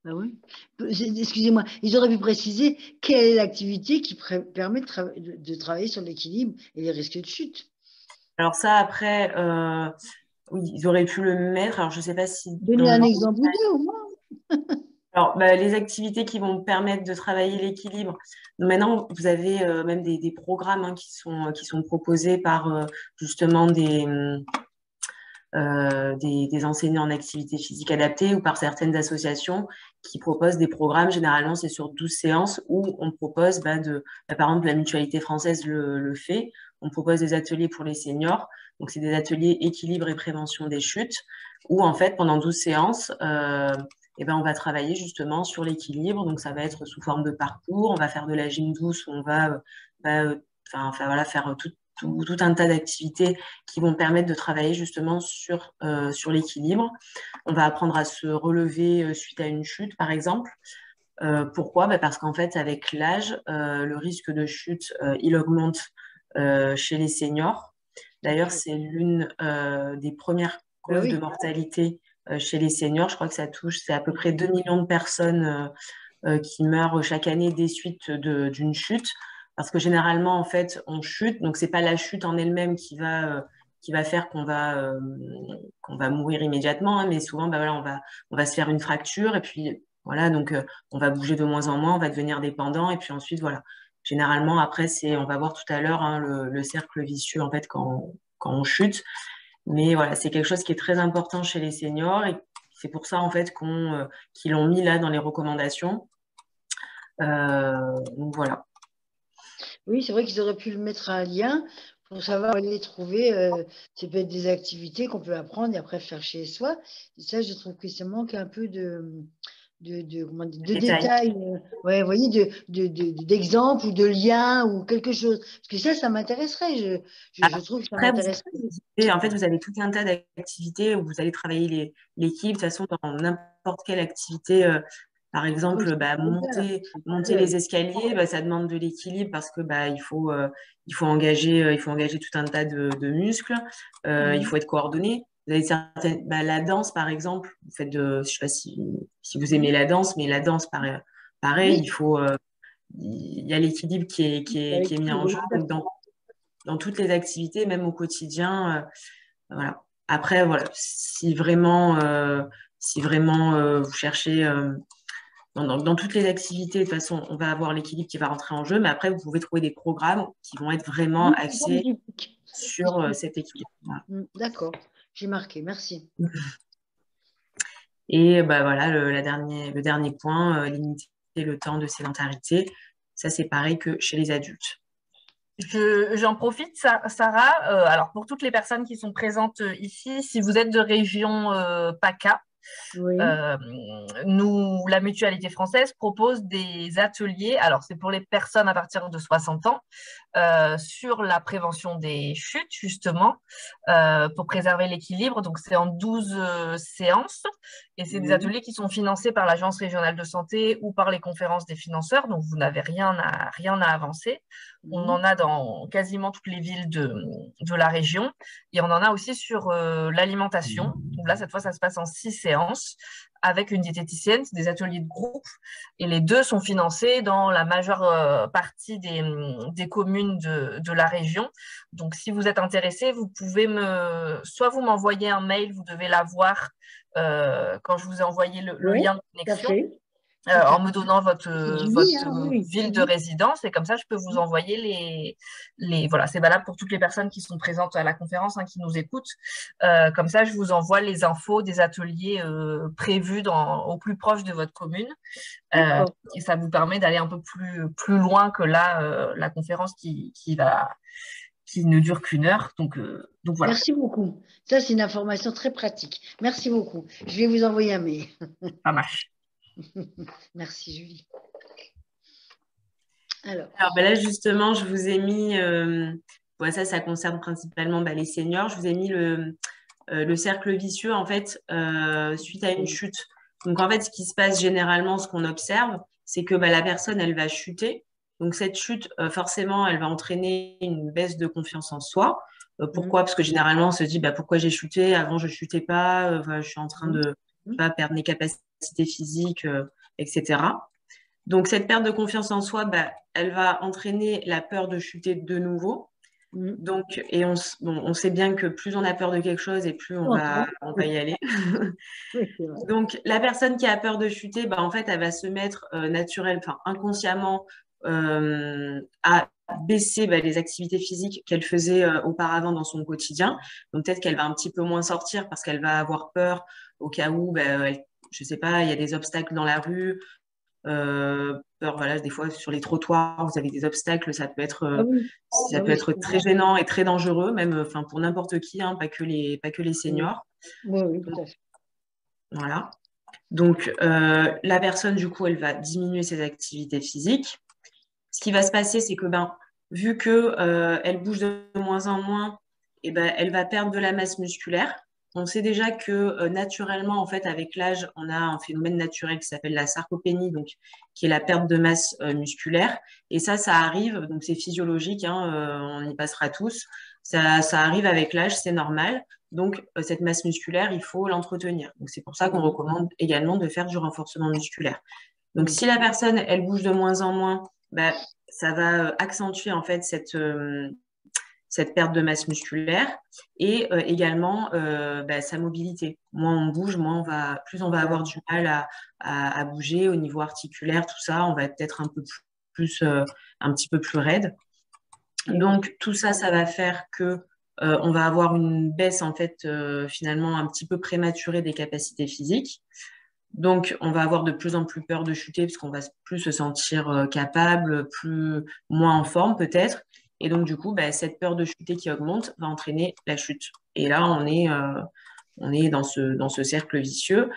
Ah oui. Excusez-moi, ils auraient pu préciser quelle est l'activité qui permet de travailler sur l'équilibre et les risques de chute. Alors ça, après, oui, ils auraient pu le mettre. Alors, je ne sais pas si... Donnez un exemple ou deux, au moins. Alors, les activités qui vont permettre de travailler l'équilibre. Maintenant, vous avez même des programmes qui sont proposés par justement des enseignants en activité physique adaptée ou par certaines associations qui proposent des programmes. Généralement, c'est sur 12 séances où on propose par exemple, la Mutualité française le fait. On propose des ateliers pour les seniors. Donc, c'est des ateliers équilibre et prévention des chutes où, en fait, pendant 12 séances, on va travailler justement sur l'équilibre. Donc, ça va être sous forme de parcours. On va faire de la gym douce où on va faire tout un tas d'activités qui vont permettre de travailler justement sur l'équilibre. On va apprendre à se relever suite à une chute, par exemple. Pourquoi? Parce qu'en fait, avec l'âge, le risque de chute, il augmente chez les seniors. D'ailleurs, c'est l'une des premières causes de mortalité chez les seniors. Je crois que c'est à peu près 2 millions de personnes qui meurent chaque année des suites d'une chute. Parce que généralement, en fait, on chute. Donc, c'est pas la chute en elle-même qui va faire qu'on va mourir immédiatement, hein, mais souvent, voilà, on va se faire une fracture et puis voilà, donc on va bouger de moins en moins, on va devenir dépendant et puis ensuite, voilà. Généralement, après, on va voir tout à l'heure hein, le cercle vicieux en fait quand on chute. Mais voilà, c'est quelque chose qui est très important chez les seniors et c'est pour ça en fait qu'ils l'ont mis là dans les recommandations. Donc voilà. Oui, c'est vrai qu'ils auraient pu le mettre à un lien pour savoir où aller les trouver. Ça peut être des activités qu'on peut apprendre et après faire chez soi. Et ça, je trouve que ça manque un peu comment dire, de détails. Ouais, vous voyez, d'exemples ou de liens ou quelque chose. Parce que ça m'intéresserait. Je trouve que ça m'intéresserait. En fait, vous avez tout un tas d'activités où vous allez travailler l'équipe. De toute façon, dans n'importe quelle activité, par exemple, monter les escaliers, ça demande de l'équilibre parce que il faut engager tout un tas de muscles. Il faut être coordonné. Vous avez la danse, par exemple. Je sais pas si vous aimez la danse, mais la danse, pareil, il y a l'équilibre qui est mis en jeu. Donc dans toutes les activités, même au quotidien, voilà. Après, voilà, si vraiment vous cherchez dans toutes les activités, de toute façon, on va avoir l'équilibre qui va rentrer en jeu, mais après, vous pouvez trouver des programmes qui vont être vraiment axés sur cet équilibre. Voilà. D'accord, j'ai marqué, merci. Et voilà, le dernier point, limiter le temps de sédentarité. Ça, c'est pareil que chez les adultes. J'en profite, Sarah. Alors, pour toutes les personnes qui sont présentes ici, si vous êtes de région PACA, oui. La Mutualité française propose des ateliers. Alors, c'est pour les personnes à partir de 60 ans sur la prévention des chutes, justement, pour préserver l'équilibre. Donc, c'est en 12 séances et c'est des ateliers qui sont financés par l'Agence régionale de santé ou par les conférences des financeurs. Donc, vous n'avez rien à avancer. On en a dans quasiment toutes les villes de la région et on en a aussi sur l'alimentation. Donc là, cette fois, ça se passe en 6 séances avec une diététicienne, c'est des ateliers de groupe et les deux sont financés dans la majeure partie des communes de la région. Donc, si vous êtes intéressé, vous pouvez soit vous m'envoyer un mail, vous devez l'avoir quand je vous ai envoyé le lien de connexion. En me donnant votre ville de résidence et comme ça je peux vous envoyer voilà, c'est valable pour toutes les personnes qui sont présentes à la conférence, qui nous écoutent, comme ça je vous envoie les infos des ateliers prévus au plus proche de votre commune et ça vous permet d'aller un peu plus loin que là la conférence qui ne dure qu'1 heure, donc voilà. Merci beaucoup, ça c'est une information très pratique, merci beaucoup, je vais vous envoyer un mail. Ça marche. Merci Julie. Alors là, justement, je vous ai mis, ça concerne principalement les seniors, je vous ai mis le cercle vicieux, en fait, suite à une chute. Donc, en fait, ce qui se passe généralement, ce qu'on observe, c'est que la personne, elle va chuter. Donc, cette chute, forcément, elle va entraîner une baisse de confiance en soi. Pourquoi? Parce que généralement, on se dit, pourquoi j'ai chuté? Avant, je chutais pas. Je suis en train de pas perdre mes capacités physiques, etc. Donc, cette perte de confiance en soi, elle va entraîner la peur de chuter de nouveau. Donc, et on sait bien que plus on a peur de quelque chose et plus on va y aller. Donc, la personne qui a peur de chuter, en fait, elle va se mettre inconsciemment à baisser les activités physiques qu'elle faisait auparavant dans son quotidien. Donc, peut-être qu'elle va un petit peu moins sortir parce qu'elle va avoir peur au cas où, je sais pas, il y a des obstacles dans la rue. Voilà, des fois sur les trottoirs vous avez des obstacles, ça peut être très gênant et très dangereux même pour n'importe qui, pas que les seniors. Oui, tout à fait. Voilà, donc la personne du coup elle va diminuer ses activités physiques. Ce qui va se passer, c'est que vu qu'elle bouge de moins en moins, eh ben, elle va perdre de la masse musculaire. On sait déjà que naturellement, en fait, avec l'âge, on a un phénomène naturel qui s'appelle la sarcopénie, donc qui est la perte de masse musculaire. Et ça arrive, donc c'est physiologique, hein, on y passera tous. Ça arrive avec l'âge, c'est normal. Donc, cette masse musculaire, il faut l'entretenir. Donc, c'est pour ça qu'on recommande également de faire du renforcement musculaire. Donc, si la personne, elle bouge de moins en moins, bah, ça va accentuer en fait cette perte de masse musculaire et également sa mobilité. Moins on bouge, plus on va avoir du mal à bouger au niveau articulaire, tout ça, on va peut-être un peu plus un petit peu plus raide. Donc tout ça, ça va faire que on va avoir une baisse en fait finalement un petit peu prématurée des capacités physiques. Donc, on va avoir de plus en plus peur de chuter parce qu'on va plus se sentir capable, moins en forme peut-être. Et donc, du coup, cette peur de chuter qui augmente va entraîner la chute. Et là, on est dans ce cercle vicieux.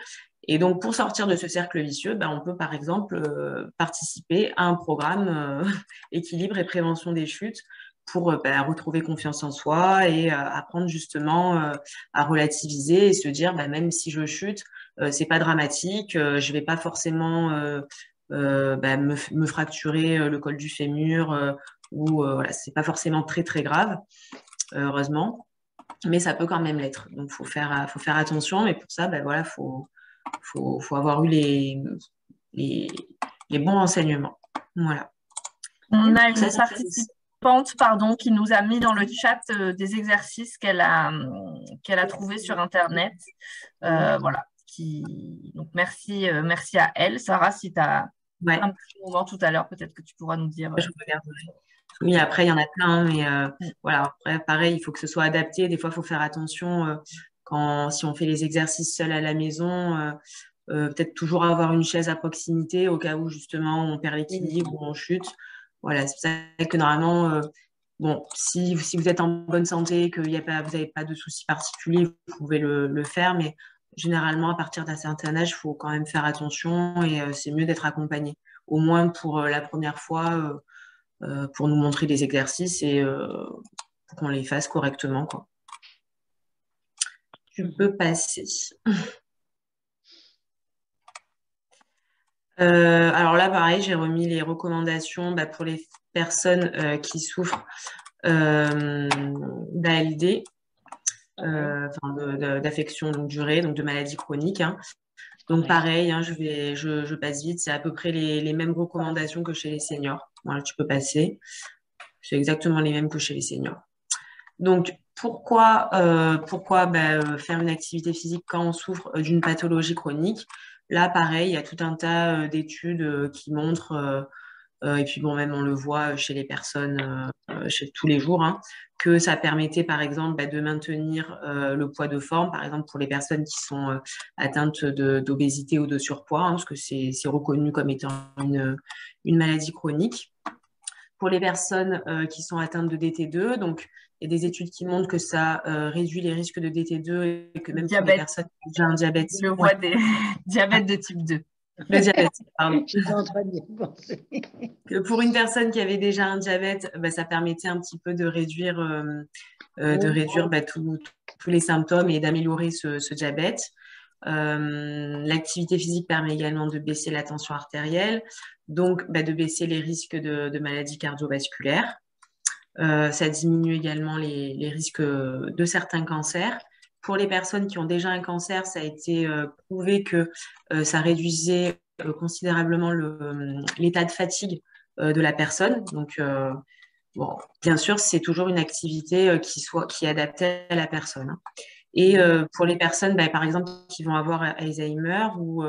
Et donc, pour sortir de ce cercle vicieux, on peut par exemple participer à un programme équilibre et prévention des chutes pour retrouver confiance en soi et apprendre justement à relativiser et se dire même si je chute, c'est pas dramatique, je vais pas forcément me fracturer le col du fémur ou voilà, c'est pas forcément très très grave, heureusement, mais ça peut quand même l'être. Donc faut faire attention, mais pour ça voilà, faut avoir eu les bons renseignements. Voilà. On a une participante qui nous a mis dans le chat des exercices qu'elle a trouvés sur Internet. Voilà. Donc, merci à elle. Sarah, si tu as un petit moment tout à l'heure, peut-être que tu pourras nous dire. Je regarderai. Oui, après, il y en a plein, mais voilà, après, pareil, il faut que ce soit adapté. Des fois, il faut faire attention si on fait les exercices seuls à la maison, peut-être toujours avoir une chaise à proximité au cas où, justement, on perd l'équilibre ou on chute. Voilà, c'est ça que normalement, si vous êtes en bonne santé, que vous n'avez pas de soucis particuliers, vous pouvez le faire, mais généralement, à partir d'un certain âge, il faut quand même faire attention et c'est mieux d'être accompagné, au moins pour la première fois, pour nous montrer des exercices et pour qu'on les fasse correctement, quoi. Tu peux passer. Alors là, pareil, j'ai remis les recommandations pour les personnes qui souffrent d'ALD, d'affection longue durée, donc de maladies chroniques. Hein. Donc pareil, hein, je passe vite, c'est à peu près les mêmes recommandations que chez les seniors. Voilà, tu peux passer. C'est exactement les mêmes que chez les seniors. Donc pourquoi faire une activité physique quand on souffre d'une pathologie chronique? Là, pareil, il y a tout un tas d'études qui montrent, et puis même on le voit chez les personnes, chez tous les jours, hein, que ça permettait par exemple de maintenir le poids de forme, par exemple pour les personnes qui sont atteintes d'obésité ou de surpoids, hein, parce que c'est reconnu comme étant une maladie chronique. Pour les personnes qui sont atteintes de DT2, donc il y a des études qui montrent que ça réduit les risques de DT2 et que même pour les personnes qui ont déjà un diabète. Je vois des diabètes de type 2. Le diabète, pardon. J'étais en train d'y penser. Que pour une personne qui avait déjà un diabète, ça permettait un petit peu de réduire, tous les symptômes et d'améliorer ce diabète. L'activité physique permet également de baisser la tension artérielle, donc de baisser les risques de maladies cardiovasculaires. Ça diminue également les risques de certains cancers. Pour les personnes qui ont déjà un cancer, ça a été prouvé que ça réduisait considérablement l'état de fatigue de la personne. Donc, bien sûr, c'est toujours une activité qui est adaptée à la personne. Hein. Et pour les personnes, par exemple, qui vont avoir Alzheimer ou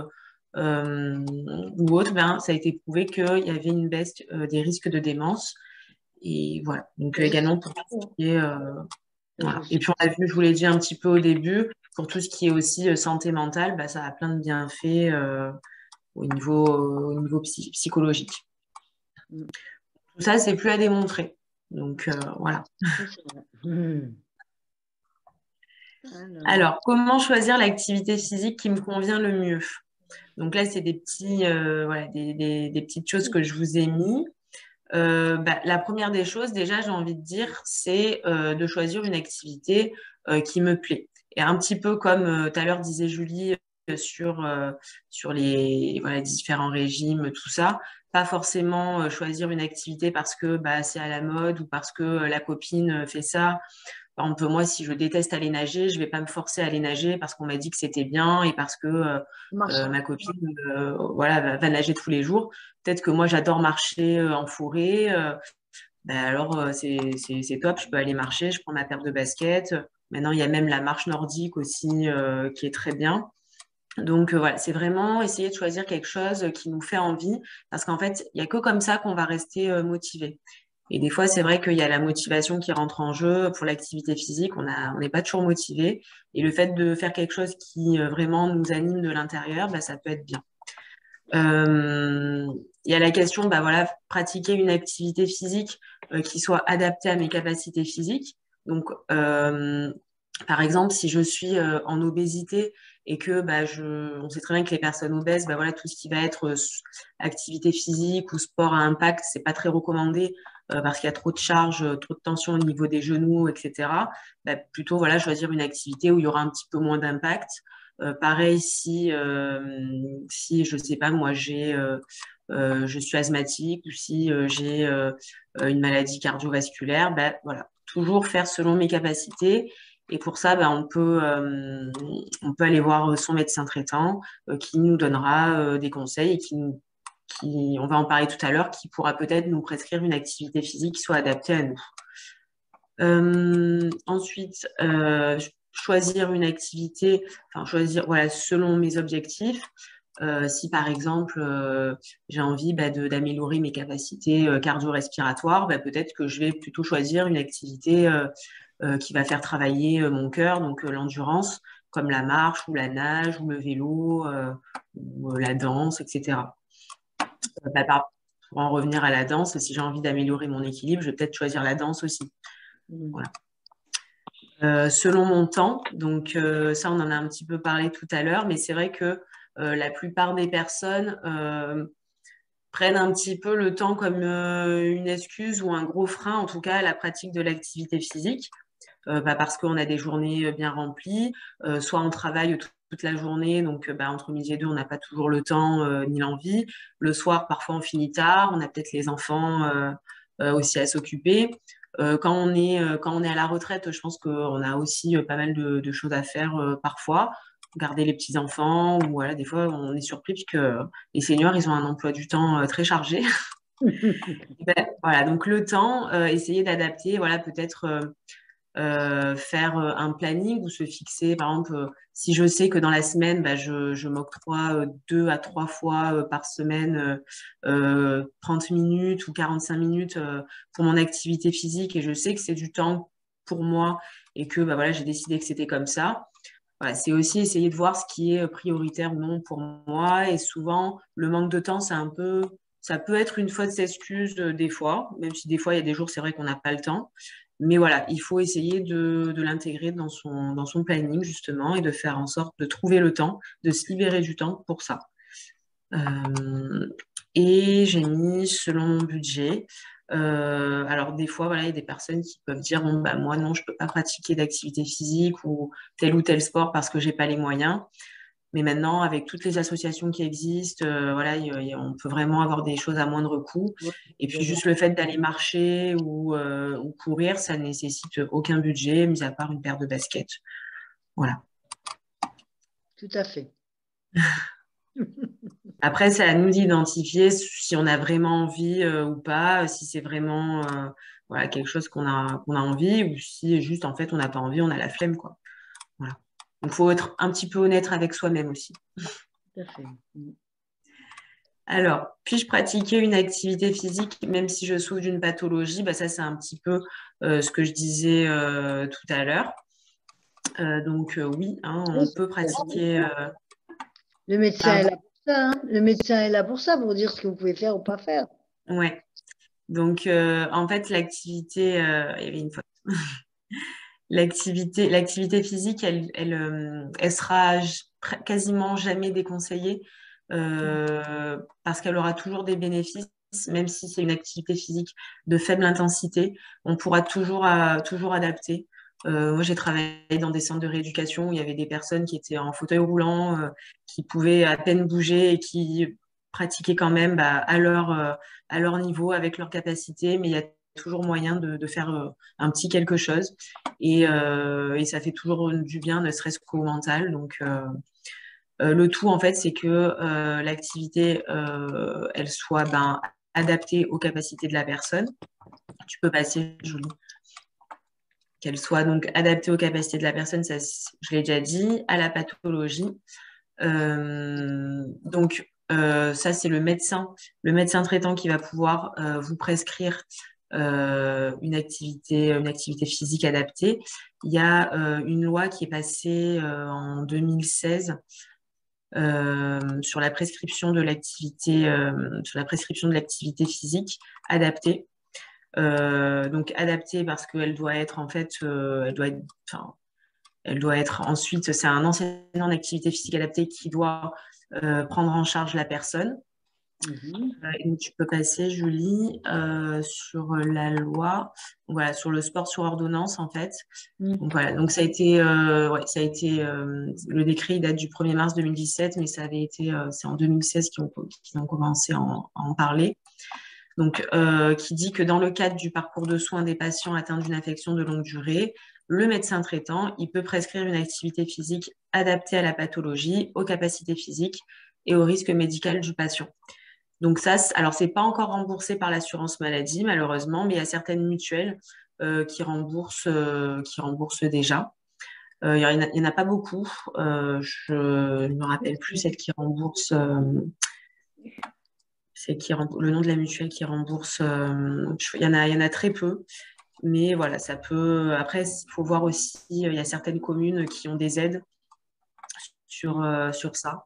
autre, ça a été prouvé qu'il y avait une baisse des risques de démence. Et voilà, donc également pour tout ce qui est... voilà. Et puis on a vu, je vous l'ai dit un petit peu au début, pour tout ce qui est aussi santé mentale, ça a plein de bienfaits au niveau psychologique. Tout ça, c'est plus à démontrer. Donc voilà. Alors, comment choisir l'activité physique qui me convient le mieux? Donc là, c'est des petites choses que je vous ai mis. La première des choses, déjà, j'ai envie de dire, c'est de choisir une activité qui me plaît. Et un petit peu comme tout à l'heure disait Julie sur les voilà, différents régimes, tout ça, pas forcément choisir une activité parce que c'est à la mode ou parce que la copine fait ça. Par exemple, moi, si je déteste aller nager, je vais pas me forcer à aller nager parce qu'on m'a dit que c'était bien et parce que ma copine voilà, va nager tous les jours. Peut-être que moi, j'adore marcher en forêt. Alors, c'est top, je peux aller marcher, je prends ma paire de baskets. Maintenant, il y a même la marche nordique aussi qui est très bien. Donc voilà, c'est vraiment essayer de choisir quelque chose qui nous fait envie, parce qu'en fait, il n'y a que comme ça qu'on va rester motivé. Et des fois, c'est vrai qu'il y a la motivation qui rentre en jeu pour l'activité physique, on n'est pas toujours motivé. Et le fait de faire quelque chose qui vraiment nous anime de l'intérieur, ça peut être bien. Il y a la question, voilà, pratiquer une activité physique qui soit adaptée à mes capacités physiques. Donc, par exemple, si je suis en obésité et que on sait très bien que les personnes obèses, voilà, tout ce qui va être activité physique ou sport à impact, c'est pas très recommandé parce qu'il y a trop de charges, trop de tension au niveau des genoux, etc. Plutôt voilà, choisir une activité où il y aura un petit peu moins d'impact. Pareil, si je sais pas, moi je suis asthmatique ou si j'ai une maladie cardiovasculaire, voilà, toujours faire selon mes capacités. Et pour ça, on peut aller voir son médecin traitant qui nous donnera des conseils et on va en parler tout à l'heure, qui pourra peut-être nous prescrire une activité physique qui soit adaptée à nous. Ensuite, choisir une activité, choisir voilà, selon mes objectifs. Si par exemple j'ai envie d'améliorer mes capacités cardio-respiratoires, peut-être que je vais plutôt choisir une activité qui va faire travailler mon cœur, donc l'endurance, comme la marche ou la nage ou le vélo ou la danse, etc. Pour en revenir à la danse, si j'ai envie d'améliorer mon équilibre, je vais peut-être choisir la danse aussi. Voilà. Selon mon temps, donc ça on en a un petit peu parlé tout à l'heure, mais c'est vrai que la plupart des personnes prennent un petit peu le temps comme une excuse ou un gros frein, en tout cas à la pratique de l'activité physique, parce qu'on a des journées bien remplies, soit on travaille toute la journée, donc entre midi et deux, on n'a pas toujours le temps ni l'envie. Le soir, parfois, on finit tard, on a peut-être les enfants aussi à s'occuper. Quand on est à la retraite, je pense qu'on a aussi pas mal de choses à faire parfois. Garder les petits-enfants, ou voilà, des fois, on est surpris puisque les seniors, ils ont un emploi du temps très chargé. Voilà, donc le temps, essayer d'adapter, voilà, peut-être faire un planning ou se fixer, par exemple, si je sais que dans la semaine, je m'octroie 2 à 3 fois par semaine 30 minutes ou 45 minutes pour mon activité physique et je sais que c'est du temps pour moi et que voilà, j'ai décidé que c'était comme ça. Voilà, c'est aussi essayer de voir ce qui est prioritaire ou non pour moi. Et souvent, le manque de temps, ça peut être une fausse excuse des fois, même si des fois, il y a des jours, c'est vrai qu'on n'a pas le temps. Mais voilà, il faut essayer de l'intégrer dans son planning, justement, et de faire en sorte de trouver le temps, de se libérer du temps pour ça. Et j'ai mis selon mon budget. Alors des fois, voilà, il y a des personnes qui peuvent dire bon, moi non, je peux pas pratiquer d'activité physique ou tel sport parce que j'ai pas les moyens. Mais maintenant, avec toutes les associations qui existent, voilà, on peut vraiment avoir des choses à moindre coût. Et puis juste le fait d'aller marcher ou courir, ça nécessite aucun budget, mis à part une paire de baskets. Voilà. Tout à fait. Après, c'est à nous d'identifier si on a vraiment envie ou pas, si c'est vraiment voilà, quelque chose qu'on a envie ou si juste en fait on n'a pas envie, on a la flemme, quoi. Voilà. Donc, il faut être un petit peu honnête avec soi-même aussi. Tout à fait. Alors, puis-je pratiquer une activité physique même si je souffre d'une pathologie? Ça, c'est un petit peu ce que je disais tout à l'heure. Donc, oui, on peut pratiquer. Le médecin est là pour ça. Hein. Le médecin est là pour ça, pour dire ce que vous pouvez faire ou pas faire. Ouais. Donc, en fait, l'activité, il y avait une faute. L'activité physique, elle sera quasiment jamais déconseillée parce qu'elle aura toujours des bénéfices même si c'est une activité physique de faible intensité, on pourra toujours adapter. Moi, j'ai travaillé dans des centres de rééducation où il y avait des personnes qui étaient en fauteuil roulant, qui pouvaient à peine bouger et qui pratiquaient quand même à leur niveau, avec leur capacité, mais il y a toujours moyen de faire un petit quelque chose. Et ça fait toujours du bien, ne serait-ce qu'au mental. Donc, le tout, en fait, c'est que l'activité, elle soit adaptée aux capacités de la personne. Tu peux passer, Julie. Qu'elle soit donc adaptée aux capacités de la personne, ça, je l'ai déjà dit, à la pathologie. Donc, ça, c'est le médecin traitant qui va pouvoir vous prescrire une activité physique adaptée. Il y a une loi qui est passée en 2016 sur la prescription de l'activité physique adaptée. Donc adaptée parce qu'elle doit être en fait, elle doit être ensuite, c'est un enseignant d'activité physique adaptée qui doit prendre en charge la personne. Et tu peux passer, Julie, sur la loi, voilà, sur le sport sur ordonnance en fait. Donc voilà, donc ça a été, le décret il date du 1er mars 2017, mais ça avait été, c'est en 2016 qu'ils ont commencé à en parler. Donc, qui dit que dans le cadre du parcours de soins des patients atteints d'une affection de longue durée, le médecin traitant, il peut prescrire une activité physique adaptée à la pathologie, aux capacités physiques et au risque médical du patient. Donc ça, alors c'est pas encore remboursé par l'assurance maladie malheureusement, mais il y a certaines mutuelles qui remboursent déjà. Il y en a pas beaucoup. Je ne me rappelle plus celle qui rembourse. Le nom de la mutuelle qui rembourse. Il y en a très peu. Mais voilà, ça peut. Après, il faut voir aussi, il y a certaines communes qui ont des aides sur ça.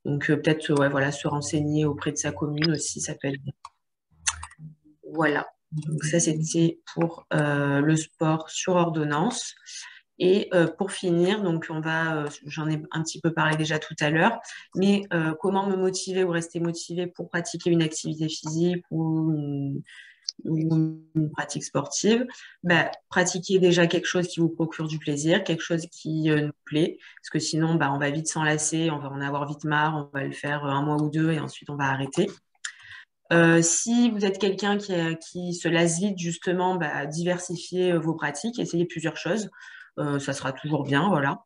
Donc, peut-être voilà, se renseigner auprès de sa commune aussi, ça peut être bien. Voilà. Donc, ça, c'était pour le sport sur ordonnance. Et pour finir, donc j'en ai un petit peu parlé déjà tout à l'heure, mais comment me motiver ou rester motivé pour pratiquer une activité physique ou une pratique sportive, pratiquer déjà quelque chose qui vous procure du plaisir, quelque chose qui nous plaît, parce que sinon, on va vite s'enlacer, on va en avoir vite marre, on va le faire un mois ou deux et ensuite on va arrêter. Si vous êtes quelqu'un qui se lasse vite, justement, diversifiez vos pratiques, essayez plusieurs choses, ça sera toujours bien, voilà.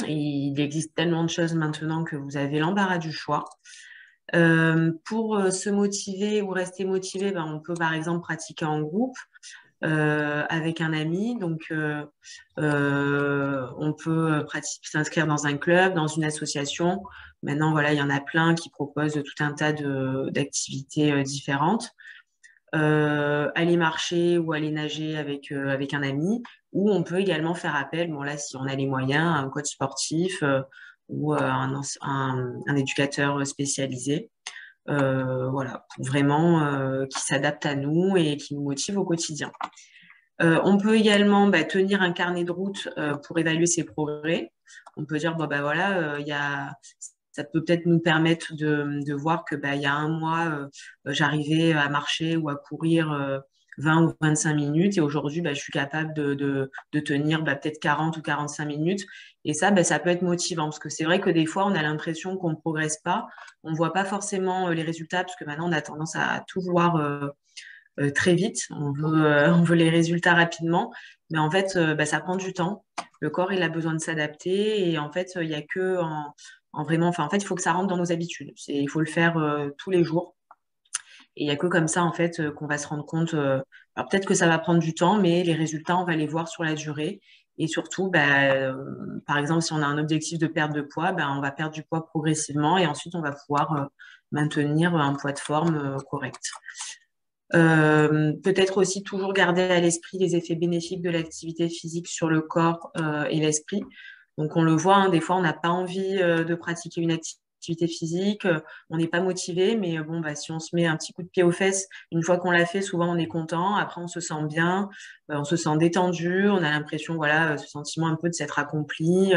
Et il existe tellement de choses maintenant que vous avez l'embarras du choix. Pour se motiver ou rester motivé, on peut par exemple pratiquer en groupe avec un ami. Donc, on peut s'inscrire dans un club, dans une association. Maintenant, voilà, il y en a plein qui proposent tout un tas d'activités différentes. Aller marcher ou aller nager avec un ami. Ou on peut également faire appel, là, si on a les moyens, à un coach sportif ou un éducateur spécialisé. Voilà, vraiment qui s'adapte à nous et qui nous motive au quotidien. On peut également tenir un carnet de route pour évaluer ses progrès. On peut dire, voilà, ça peut peut-être nous permettre de voir que il y a un mois, j'arrivais à marcher ou à courir 20 ou 25 minutes et aujourd'hui, je suis capable de tenir peut-être 40 ou 45 minutes. Et ça, ça peut être motivant parce que c'est vrai que des fois, on a l'impression qu'on ne progresse pas. On ne voit pas forcément les résultats parce que maintenant, on a tendance à tout voir très vite. On veut les résultats rapidement. Mais en fait, ça prend du temps. Le corps, il a besoin de s'adapter. Et en fait, il n'y a que vraiment... en fait, il faut que ça rentre dans nos habitudes. Il faut le faire tous les jours. Et il n'y a que comme ça, en fait, qu'on va se rendre compte. Alors, peut-être que ça va prendre du temps, mais les résultats, on va les voir sur la durée. Et surtout, par exemple, si on a un objectif de perte de poids, on va perdre du poids progressivement et ensuite, on va pouvoir maintenir un poids de forme correct. Peut-être aussi toujours garder à l'esprit les effets bénéfiques de l'activité physique sur le corps et l'esprit. Donc, on le voit, des fois, on n'a pas envie de pratiquer une activité l'activité physique, on n'est pas motivé, mais bon, bah, si on se met un petit coup de pied aux fesses, une fois qu'on l'a fait, souvent on est content. Après, on se sent bien, on se sent détendu, on a l'impression, voilà, ce sentiment un peu de s'être accompli.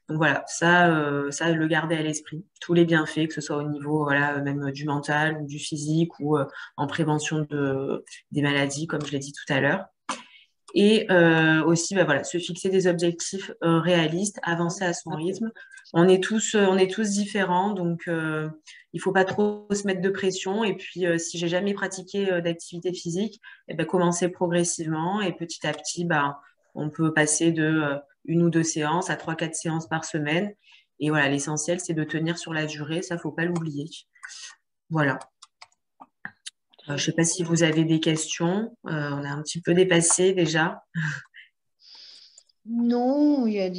Donc voilà, ça le garder à l'esprit. Tous les bienfaits, que ce soit au niveau, voilà, même du mental ou du physique ou en prévention des maladies, comme je l'ai dit tout à l'heure. Et aussi, bah, voilà, se fixer des objectifs réalistes, avancer à son rythme. On est tous différents, donc il faut pas trop se mettre de pression. Et puis, si j'ai jamais pratiqué d'activité physique, eh ben, commencer progressivement et petit à petit, bah, on peut passer de une ou deux séances à 3, 4 séances par semaine. Et voilà, l'essentiel, c'est de tenir sur la durée. Ça, faut pas l'oublier. Voilà. Je ne sais pas si vous avez des questions. On a un petit peu dépassé déjà. Non, il y a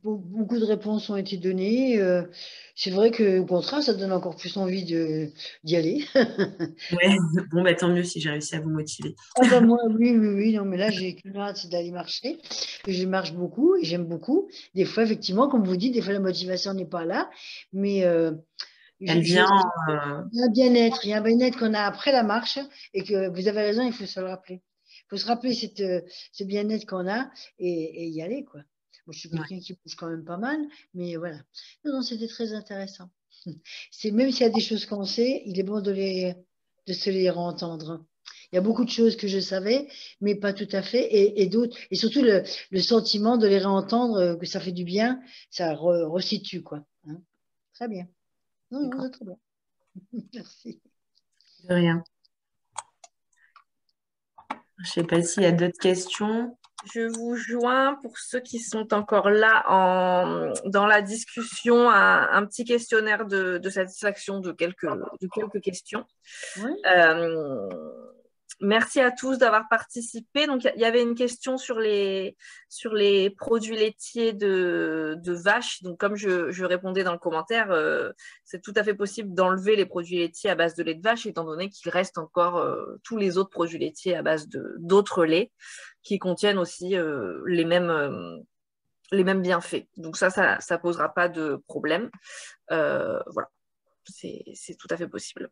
beaucoup de réponses ont été données. C'est vrai qu'au contraire, ça donne encore plus envie d'y aller. Ouais, bon, bah, tant mieux si j'ai réussi à vous motiver. Ah bah moi, oui, oui, oui, non, mais là, j'ai qu'une hâte, c'est d'aller marcher. Je marche beaucoup et j'aime beaucoup. Des fois, effectivement, comme vous dites, des fois, la motivation n'est pas là, mais Elle vient. il y a un bien-être qu'on a après la marche et que vous avez raison, il faut se le rappeler. Il faut se rappeler ce bien-être qu'on a et y aller, quoi. Moi, je suis Ouais. quelqu'un qui bouge quand même pas mal, mais voilà. Non, non, c'était très intéressant. C'est même s'il y a des choses qu'on sait, il est bon de se les entendre. Il y a beaucoup de choses que je savais, mais pas tout à fait, et d'autres, et surtout le sentiment de les réentendre, que ça fait du bien, ça resitue, quoi. Hein. Très bien. Non, non, D'accord. c'est très bien. Merci. De rien. Je sais pas s'il y a d'autres questions. Je vous joins pour ceux qui sont encore là dans la discussion un petit questionnaire de satisfaction de quelques questions. Oui. Merci à tous d'avoir participé. Donc, il y avait une question sur les produits laitiers de vache. Donc, comme je répondais dans le commentaire, c'est tout à fait possible d'enlever les produits laitiers à base de lait de vache, étant donné qu'il reste encore tous les autres produits laitiers à base d'autres laits qui contiennent aussi les mêmes bienfaits. Donc, ça posera pas de problème. Voilà, c'est tout à fait possible.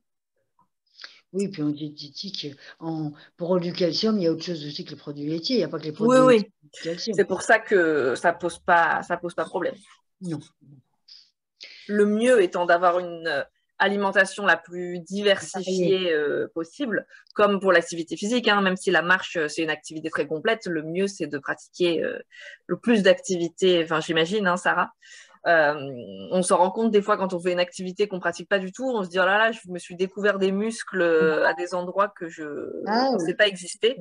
Oui, puis en diététique, pour du calcium, il y a autre chose aussi que les produits laitiers. Il n'y a pas que les Oui, produits oui. laitiers du calcium. C'est pour ça que ça pose pas problème. Non. Le mieux étant d'avoir une alimentation la plus diversifiée possible, comme pour l'activité physique, hein, même si la marche, c'est une activité très complète, le mieux, c'est de pratiquer le plus d'activités, enfin j'imagine, hein, Sarah. On s'en rend compte des fois quand on fait une activité qu'on pratique pas du tout, on se dit oh là là, je me suis découvert des muscles à des endroits que je ne pensais pas exister.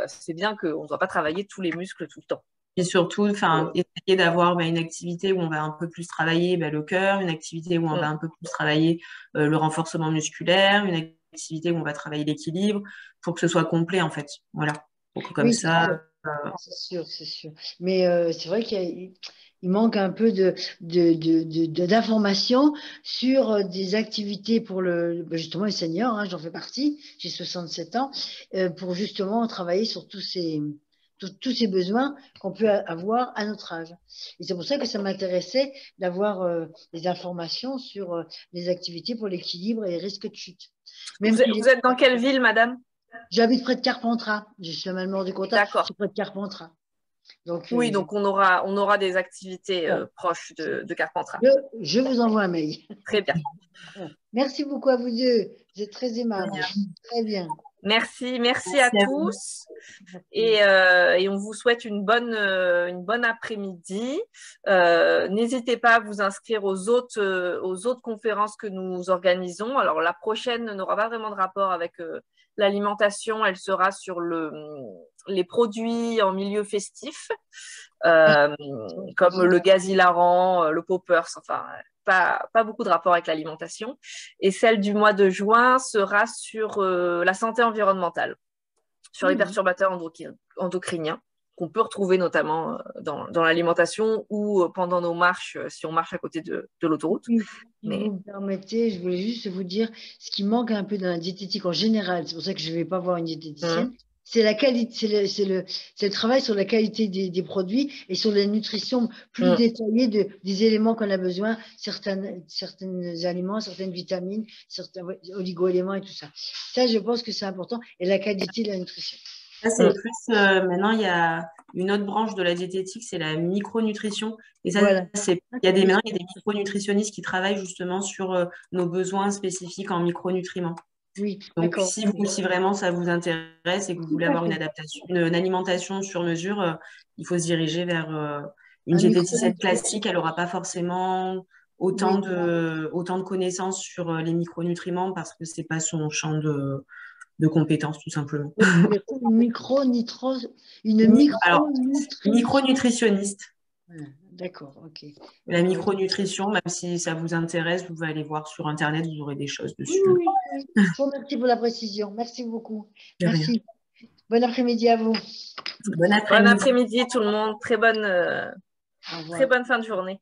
C'est bien qu'on ne doit pas travailler tous les muscles tout le temps. Et surtout, essayer d'avoir une activité où on va un peu plus travailler le cœur, une activité où on va un peu plus travailler le renforcement musculaire, une activité où on va travailler l'équilibre, pour que ce soit complet en fait. Voilà. Pour que comme Oui, ça. c'est sûr, c'est sûr. Mais c'est vrai qu'il manque un peu d'informations sur des activités pour justement les seniors, hein, j'en fais partie, j'ai 67 ans, pour justement travailler sur tous ces besoins qu'on peut avoir à notre âge. Et c'est pour ça que ça m'intéressait d'avoir des informations sur les activités pour l'équilibre et les risques de chute. Vous êtes dans quelle ville, madame? J'habite près de Carpentras. Je suis à Malmort du Comtat. Je suis près de Carpentras. Donc, oui, donc on aura des activités proches de Carpentras. Je vous envoie un mail. Très bien. Merci beaucoup à vous deux. Vous êtes très aimables. Très bien. Merci à tous. Et on vous souhaite une bonne après-midi. N'hésitez pas à vous inscrire aux autres conférences que nous organisons. Alors, la prochaine n'aura pas vraiment de rapport avec l'alimentation. Elle sera sur les produits en milieu festif, comme le gaz hilarant, le poppers, enfin, pas beaucoup de rapport avec l'alimentation. Et celle du mois de juin sera sur la santé environnementale, sur les perturbateurs endocriniens, qu'on peut retrouver notamment dans l'alimentation ou pendant nos marches, si on marche à côté de l'autoroute. Si vous me permettez, je voulais juste vous dire ce qui manque un peu dans la diététique en général. C'est pour ça que je ne vais pas voir une diététicienne. c'est la qualité, c'est le travail sur la qualité des produits et sur la nutrition plus détaillée des éléments qu'on a besoin, certains aliments, certaines vitamines, certains oligo-éléments et tout ça. Ça, je pense que c'est important. Et la qualité de la nutrition. Ça, c'est plus, maintenant, il y a une autre branche de la diététique, c'est la micronutrition. Et ça, Voilà. maintenant, il y a des micronutritionnistes qui travaillent justement sur nos besoins spécifiques en micronutriments. Oui, Donc, d'accord. si vraiment ça vous intéresse et que vous voulez avoir une adaptation, une alimentation sur mesure, il faut se diriger vers une diététicienne classique. Elle n'aura pas forcément autant de connaissances sur les micronutriments parce que c'est pas son champ de compétences, tout simplement. Alors, micronutritionniste. D'accord, ok. La micronutrition, même si ça vous intéresse, vous pouvez aller voir sur Internet, vous aurez des choses dessus. Oui. Merci pour la précision. Merci beaucoup. Merci. Bon après-midi à vous. Bon après-midi tout le monde. Très bonne fin de journée.